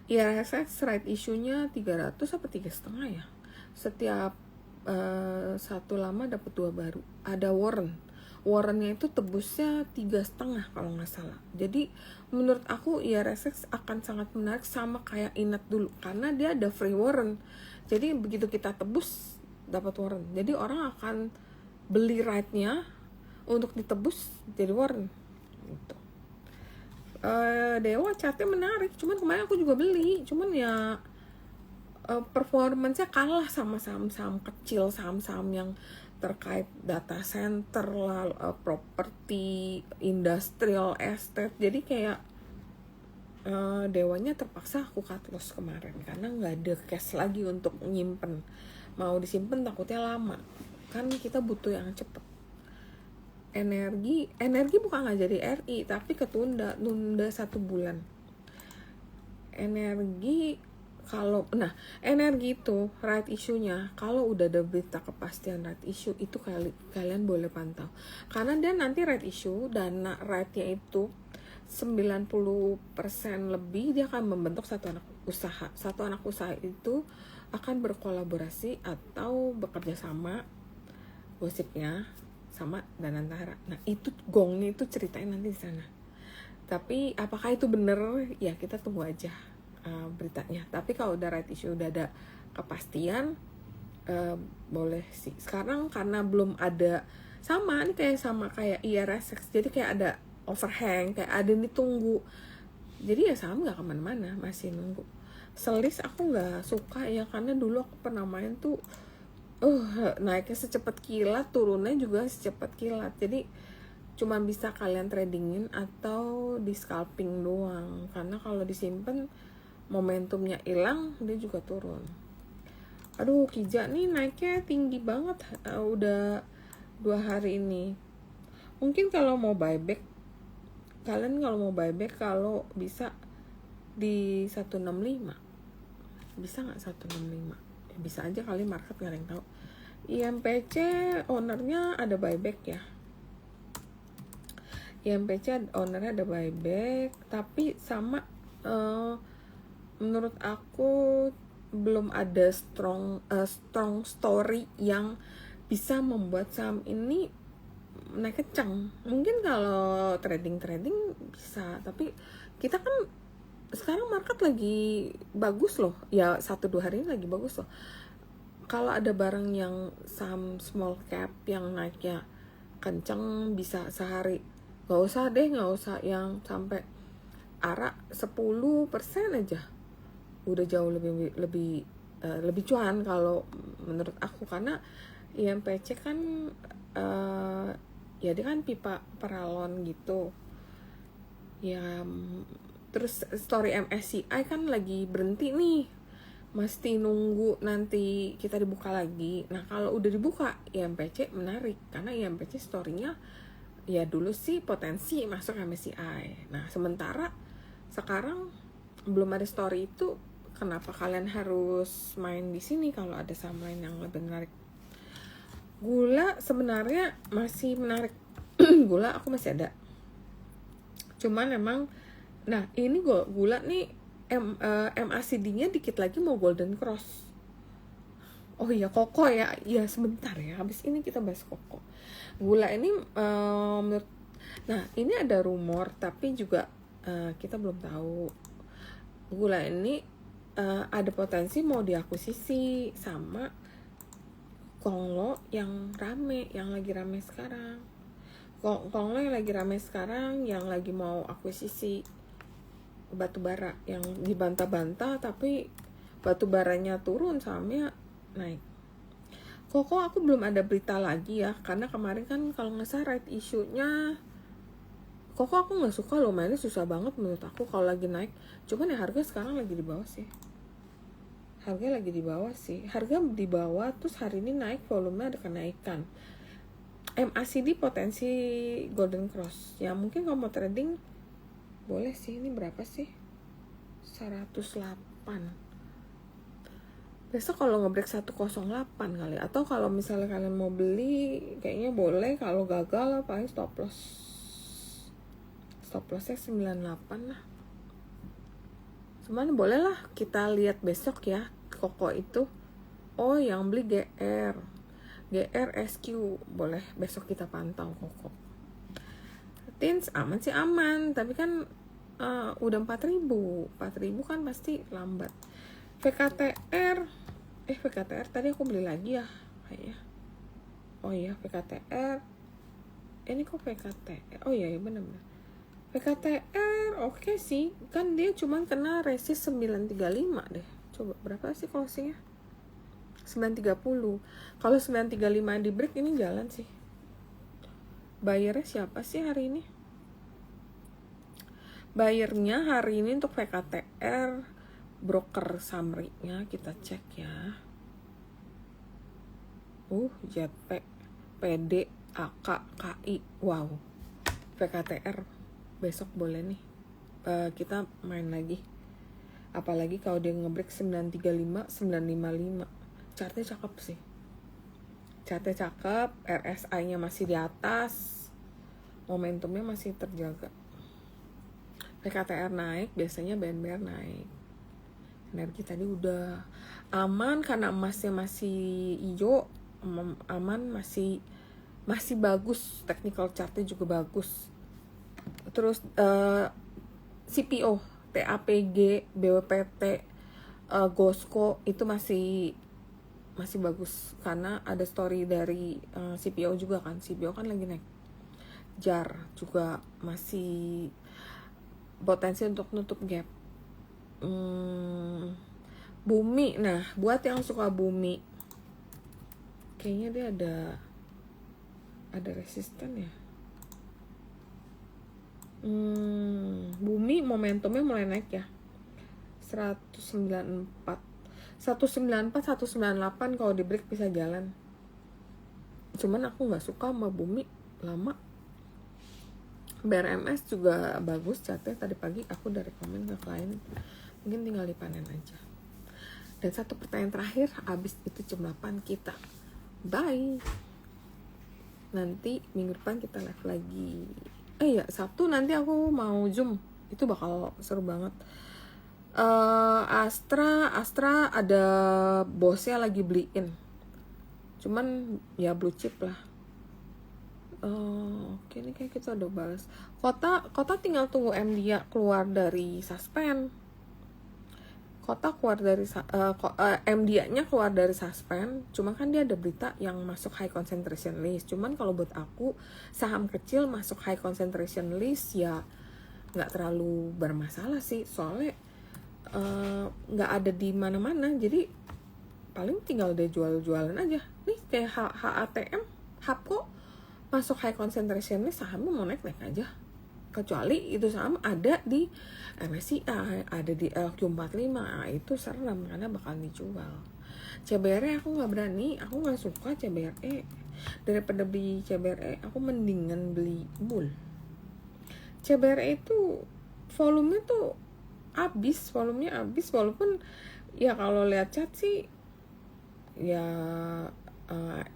IRSX right issue-nya 300 apa 3,5 ya? Setiap satu lama dapat 2 baru. Ada warrantnya itu tebusnya 3,5 kalau nggak salah. Jadi menurut aku IRSX akan sangat menarik, sama kayak Inat dulu, karena dia ada free warrant. Jadi begitu kita tebus dapat warrant, jadi orang akan beli right-nya untuk ditebus jadi warrant gitu. Dewa chartnya menarik, cuman kemarin aku juga beli, cuman ya performance-nya kalah sama saham-saham kecil, saham-saham yang terkait data center lah, properti, industrial estate. Jadi kayak Dewanya terpaksa aku cut loss kemarin karena nggak ada cash lagi untuk nyimpen. Mau disimpan takutnya lama, kan kita butuh yang cepet. Energi bukan nggak jadi RI, tapi nunda 1 bulan. Energi itu right issue-nya, kalau udah ada berita kepastian right issue itu kalian boleh pantau, karena dia nanti right issue, dana right-nya itu 90% lebih dia akan membentuk satu anak usaha itu akan berkolaborasi atau bekerja sama, gosipnya sama Danantara. Nah, itu gongnya itu ceritain nanti di sana. Tapi apakah itu bener? Ya kita tunggu aja beritanya. Tapi kalau udah right issue, udah ada kepastian, boleh sih. Sekarang karena belum ada, ini kayak IRSX, jadi kayak ada overhang, kayak ada nih tunggu. Jadi ya saham nggak kemana-mana, masih nunggu. Selis aku nggak suka ya, karena dulu aku pernah main tuh naiknya secepat kilat, turunnya juga secepat kilat. Jadi cuma bisa kalian tradingin atau di scalping doang, karena kalau disimpan momentumnya hilang, dia juga turun. Aduh, Kija nih naiknya tinggi banget, udah 2 hari ini. Mungkin kalau mau buyback, kalau bisa di 165, bisa nggak 165? Ya, bisa aja kali, market nggak ada yang tahu. IMPC ownernya ada buyback ya. IMPC ownernya ada buyback, tapi sama menurut aku belum ada strong story yang bisa membuat saham ini naik kencang. Mungkin kalau trading bisa, tapi kita kan sekarang market lagi bagus loh ya, 1-2 hari ini lagi bagus loh. Kalau ada barang yang saham small cap yang naiknya kencang, bisa sehari, nggak usah yang sampai ARA 10% aja, udah jauh lebih cuan kalau menurut aku. Karena IMPC kan ya dia kan pipa paralon gitu ya. Terus story MSCI kan lagi berhenti nih, mesti nunggu nanti kita dibuka lagi. Nah, kalau udah dibuka IMPC menarik, karena IMPC story-nya ya dulu sih potensi masuk MSCI. Nah, sementara sekarang belum ada story itu, kenapa kalian harus main di sini kalau ada saham lain yang lebih menarik? Gula sebenarnya masih menarik. Gula aku masih ada, cuman emang ini gula nih MACD-nya dikit lagi mau golden cross. Oh iya, koko ya. Iya, sebentar ya, habis ini kita bahas koko. Gula ini ini ada rumor, tapi juga kita belum tahu. Gula ini ada potensi mau diakuisisi sama Konglo yang lagi rame sekarang. Konglo yang lagi rame sekarang, yang lagi mau akuisisi batubara, yang dibantah-bantah tapi batubaranya turun, sahamnya naik. Koko aku belum ada berita lagi ya, karena kemarin kan kalau nggak salah right issue-nya Koko aku nggak suka loh, mainnya susah banget menurut aku kalau lagi naik. Cuman ya harga sekarang lagi di bawah sih. Harga lagi di bawah sih. Harga di bawah terus hari ini naik, volume ada kenaikan. MACD potensi Golden Cross. Ya mungkin kalau mau trading boleh sih. Ini berapa sih? 108. Besok kalau ngebreak 108 kali. Atau kalau misalnya kalian mau beli, kayaknya boleh. Kalau gagal paling stop loss. Stop lossnya 98 lah. Cuman boleh lah kita lihat besok ya. Koko itu. Oh yang beli GR SQ. Boleh besok kita pantau Koko. Tins aman sih aman. Tapi kan udah 4.000 kan pasti lambat. VKTR tadi aku beli lagi ya kayaknya. Oh iya VKTR. Ini kok VKTR? Oh iya benar-benar. VKTR oke sih. Kan dia cuman kena resist 935 deh. Coba berapa sih closingnya? 930. Kalau 935 di break ini jalan sih. Bayarnya siapa sih hari ini? Bayarnya hari ini untuk VKTR broker summary-nya kita cek ya. JP, PD, AK, KI. Wow. VKTR besok boleh nih. Kita main lagi. Apalagi kalau dia ngebreak 935, 955. Chartnya cakep sih. Chartnya cakep, RSI-nya masih di atas. Momentumnya masih terjaga. VKTR naik, biasanya BNBR naik. Energi tadi udah aman karena emasnya masih hijau, aman, masih bagus, technical chartnya juga bagus. Terus CPO, TAPG, BWPT, Gosco itu masih bagus karena ada story dari CPO juga kan. CPO kan lagi naik. JAR juga masih potensi untuk nutup gap. Bumi, nah buat yang suka bumi, kayaknya dia ada resisten ya. Bumi momentumnya mulai naik ya. 194 198 kalau di break bisa jalan. Cuman aku nggak suka sama bumi lama. BRMS juga bagus catnya, tadi pagi aku udah rekomen ke klien, mungkin tinggal dipanen aja. Dan satu pertanyaan terakhir, abis itu jam 8 kita bye. Nanti minggu depan kita live lagi. Ya Sabtu nanti aku mau Zoom, itu bakal seru banget. Astra ada bosnya lagi beliin, cuman ya blue chip lah. Oke, ini kayak kita udah balas. Kota tinggal tunggu MDA keluar dari suspend. Kota keluar dari MDA-nya keluar dari suspend. Cuman kan dia ada berita yang masuk high concentration list. Cuman kalau buat aku saham kecil masuk high concentration list ya nggak terlalu bermasalah sih. Soalnya nggak ada di mana-mana. Jadi paling tinggal dia jual-jualan aja. Nih kayak HATM, Hapko masuk high concentration list, sahamnya mau naik aja. Kecuali itu saham ada di MSCI, ada di LQ45, itu serem karena bakal dijual. CBRE aku nggak berani, aku nggak suka CBRE. Daripada beli CBRE, aku mendingan beli Bull. CBRE itu volumenya tuh volumenya habis, walaupun ya kalau lihat chart sih ya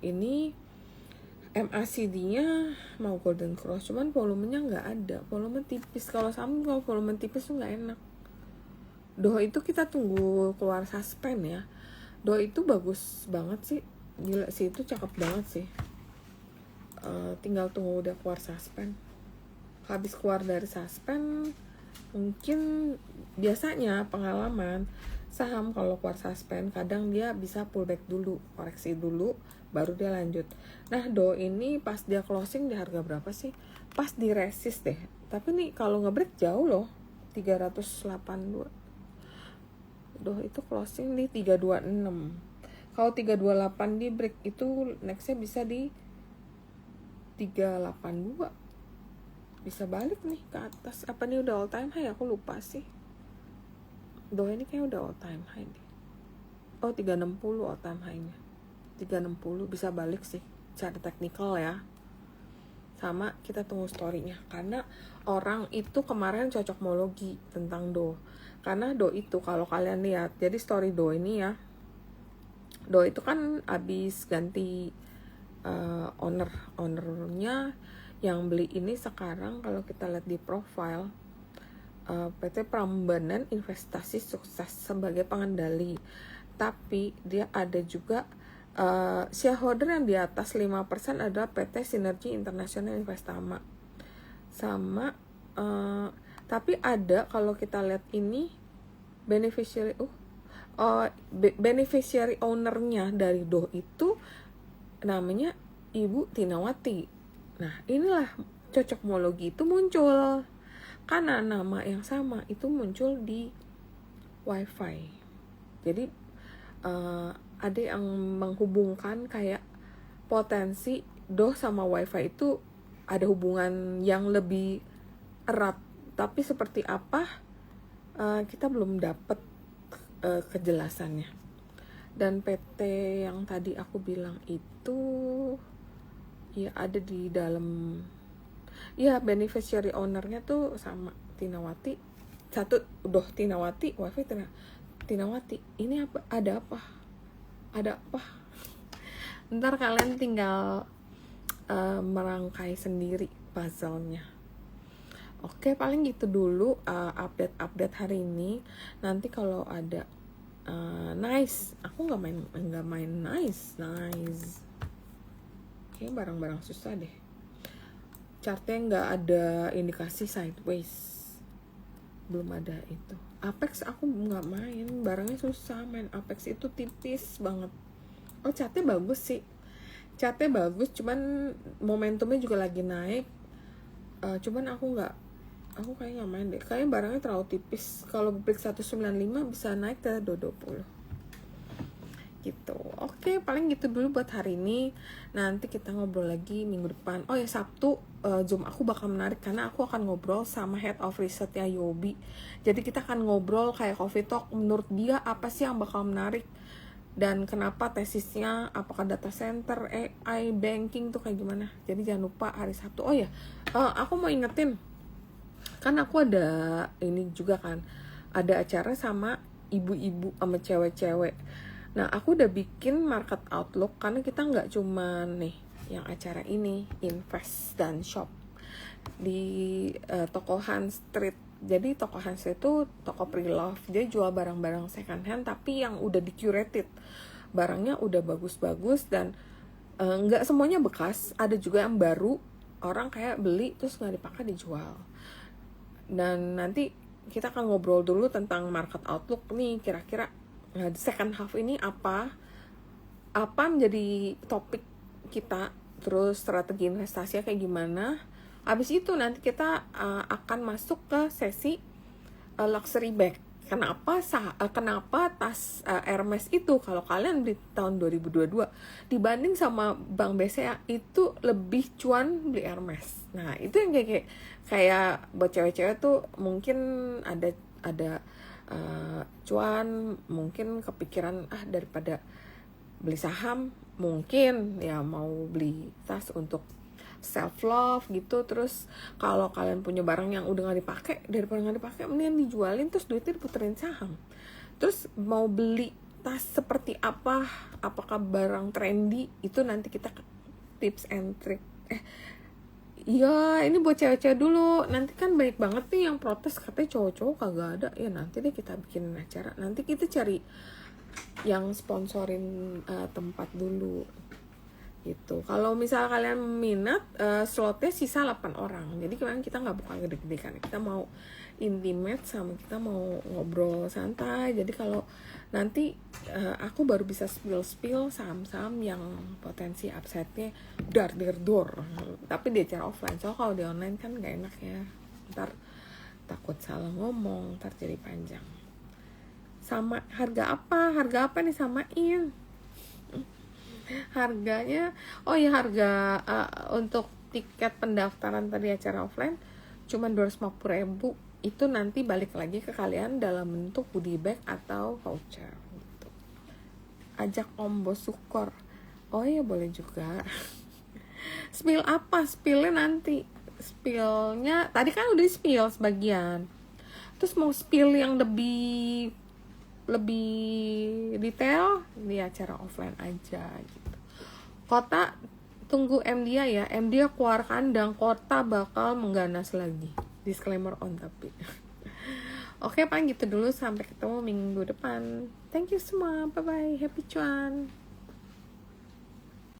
ini MACD-nya mau Golden Cross, cuman volumenya nggak ada, volume tipis. Kalau saham kalau volume tipis tuh nggak enak. Doh itu kita tunggu keluar suspend ya. Doh itu bagus banget sih, gila sih, itu cakep banget sih. Tinggal tunggu udah keluar suspend. Habis keluar dari suspend, mungkin biasanya pengalaman saham kalau keluar suspend kadang dia bisa pullback dulu, koreksi dulu, baru dia lanjut. Nah Do ini pas dia closing di harga berapa sih? Pas di resist deh. Tapi nih kalau ngebreak jauh loh, 382. Do itu closing di 326. Kalau 328 di break itu nextnya bisa di 382, bisa balik nih ke atas. Apa nih udah all time high? Aku lupa sih. Ini kayak udah all time high deh. 360 all time high-nya. 360 bisa balik sih secara teknikal ya. Sama kita tunggu story-nya, karena orang itu kemarin cocokmologi tentang Do. Karena Do itu kalau kalian lihat, jadi story Do ini ya, Do itu kan abis ganti ownernya. Yang beli ini sekarang kalau kita lihat di profile PT Prambanan Investasi Sukses sebagai pengendali, tapi dia ada juga shareholder yang di atas 5% adalah PT Sinergi Internasional Investama. Sama tapi ada, kalau kita lihat ini beneficiary beneficiary ownernya dari Do itu namanya Ibu Tinawati. Nah, inilah cocokmologi itu muncul karena nama yang sama itu muncul di WiFi. Jadi ada yang menghubungkan kayak potensi Do sama WiFi itu ada hubungan yang lebih erat, tapi seperti apa kita belum dapat kejelasannya. Dan PT yang tadi aku bilang itu ya ada di dalam, ya beneficiary ownernya tuh sama Tinawati. Satu Tinawati, WiFi Tinawati. Ini apa? Ada apa? Ntar kalian tinggal merangkai sendiri puzzle-nya. Oke, paling gitu dulu update hari ini. Nanti kalau ada nice, aku nggak main nice. Kayaknya barang-barang susah deh. Chartnya nggak ada indikasi sideways. Belum ada itu. Apex aku nggak main, barangnya susah main Apex itu tipis banget. Chartnya bagus sih, cuman momentumnya juga lagi naik. Cuman aku kayaknya nggak main deh, kayaknya barangnya terlalu tipis. Kalau break 195 bisa naik ke 220 gitu. Oke, paling gitu dulu buat hari ini. Nanti kita ngobrol lagi minggu depan. Sabtu Zoom aku bakal menarik karena aku akan ngobrol sama Head of Research-nya Yobi. Jadi kita akan ngobrol kayak coffee talk, menurut dia apa sih yang bakal menarik dan kenapa tesisnya, apakah data center, AI, banking tuh kayak gimana. Jadi jangan lupa hari Sabtu. Aku mau ingetin, kan aku ada ini juga kan, ada acara sama ibu-ibu sama cewek-cewek. Nah, aku udah bikin market outlook karena kita nggak cuma nih yang acara ini, invest dan shop di toko Hans Street. Jadi toko Hans Street itu toko pre-love, dia jual barang-barang second hand tapi yang udah di-curated. Barangnya udah bagus-bagus dan nggak semuanya bekas, ada juga yang baru, orang kayak beli terus nggak dipakai dijual. Dan nanti kita akan ngobrol dulu tentang market outlook nih, kira-kira second half ini apa menjadi topik kita, terus strategi investasinya kayak gimana. Habis itu nanti kita akan masuk ke sesi luxury bag. Kenapa tas Hermes itu kalau kalian di tahun 2022 dibanding sama Bank BCA itu lebih cuan beli Hermes. Nah, itu yang kayak buat cewek-cewek tuh mungkin ada cuan, mungkin kepikiran daripada beli saham, mungkin ya mau beli tas untuk self love gitu. Terus kalau kalian punya barang yang udah nggak dipakai, daripada nggak dipakai mendingan dijualin terus duitnya diputerin saham. Terus mau beli tas seperti apa, apakah barang trendy, itu nanti kita tips and trick. Iya, ini buat cewek-cewek dulu. Nanti kan banyak banget nih yang protes katanya cowok-cowok kagak ada. Ya nanti deh kita bikin acara. Nanti kita cari yang sponsorin tempat dulu gitu. Kalau misal kalian minat, slotnya sisa 8 orang. Jadi kemarin kita nggak buka gede-gede kan. Kita mau intimate sama kita mau ngobrol santai. Jadi kalau nanti aku baru bisa spill saham-saham yang potensi upside-nya dar-der-dor. Tapi di acara offline. So kalau di online kan nggak enak ya. Ntar takut salah ngomong, ntar jadi panjang. Sama harga apa nih samain? Harganya, oh ya, harga untuk tiket pendaftaran tadi acara offline cuma 250.000. Itu nanti balik lagi ke kalian dalam bentuk goodie bag atau voucher gitu. Ajak Om Bos Sukor. Oh ya, boleh juga. Spill apa? Spillnya nanti. Spillnya tadi kan udah spill sebagian. Terus mau spill yang lebih detail di acara offline aja gitu. Kota, tunggu MDA ya. MDA keluar kandang, Kota bakal mengganas lagi. Disclaimer on tapi. Oke, paling gitu dulu. Sampai ketemu minggu depan. Thank you semua. Bye-bye. Happy cuan.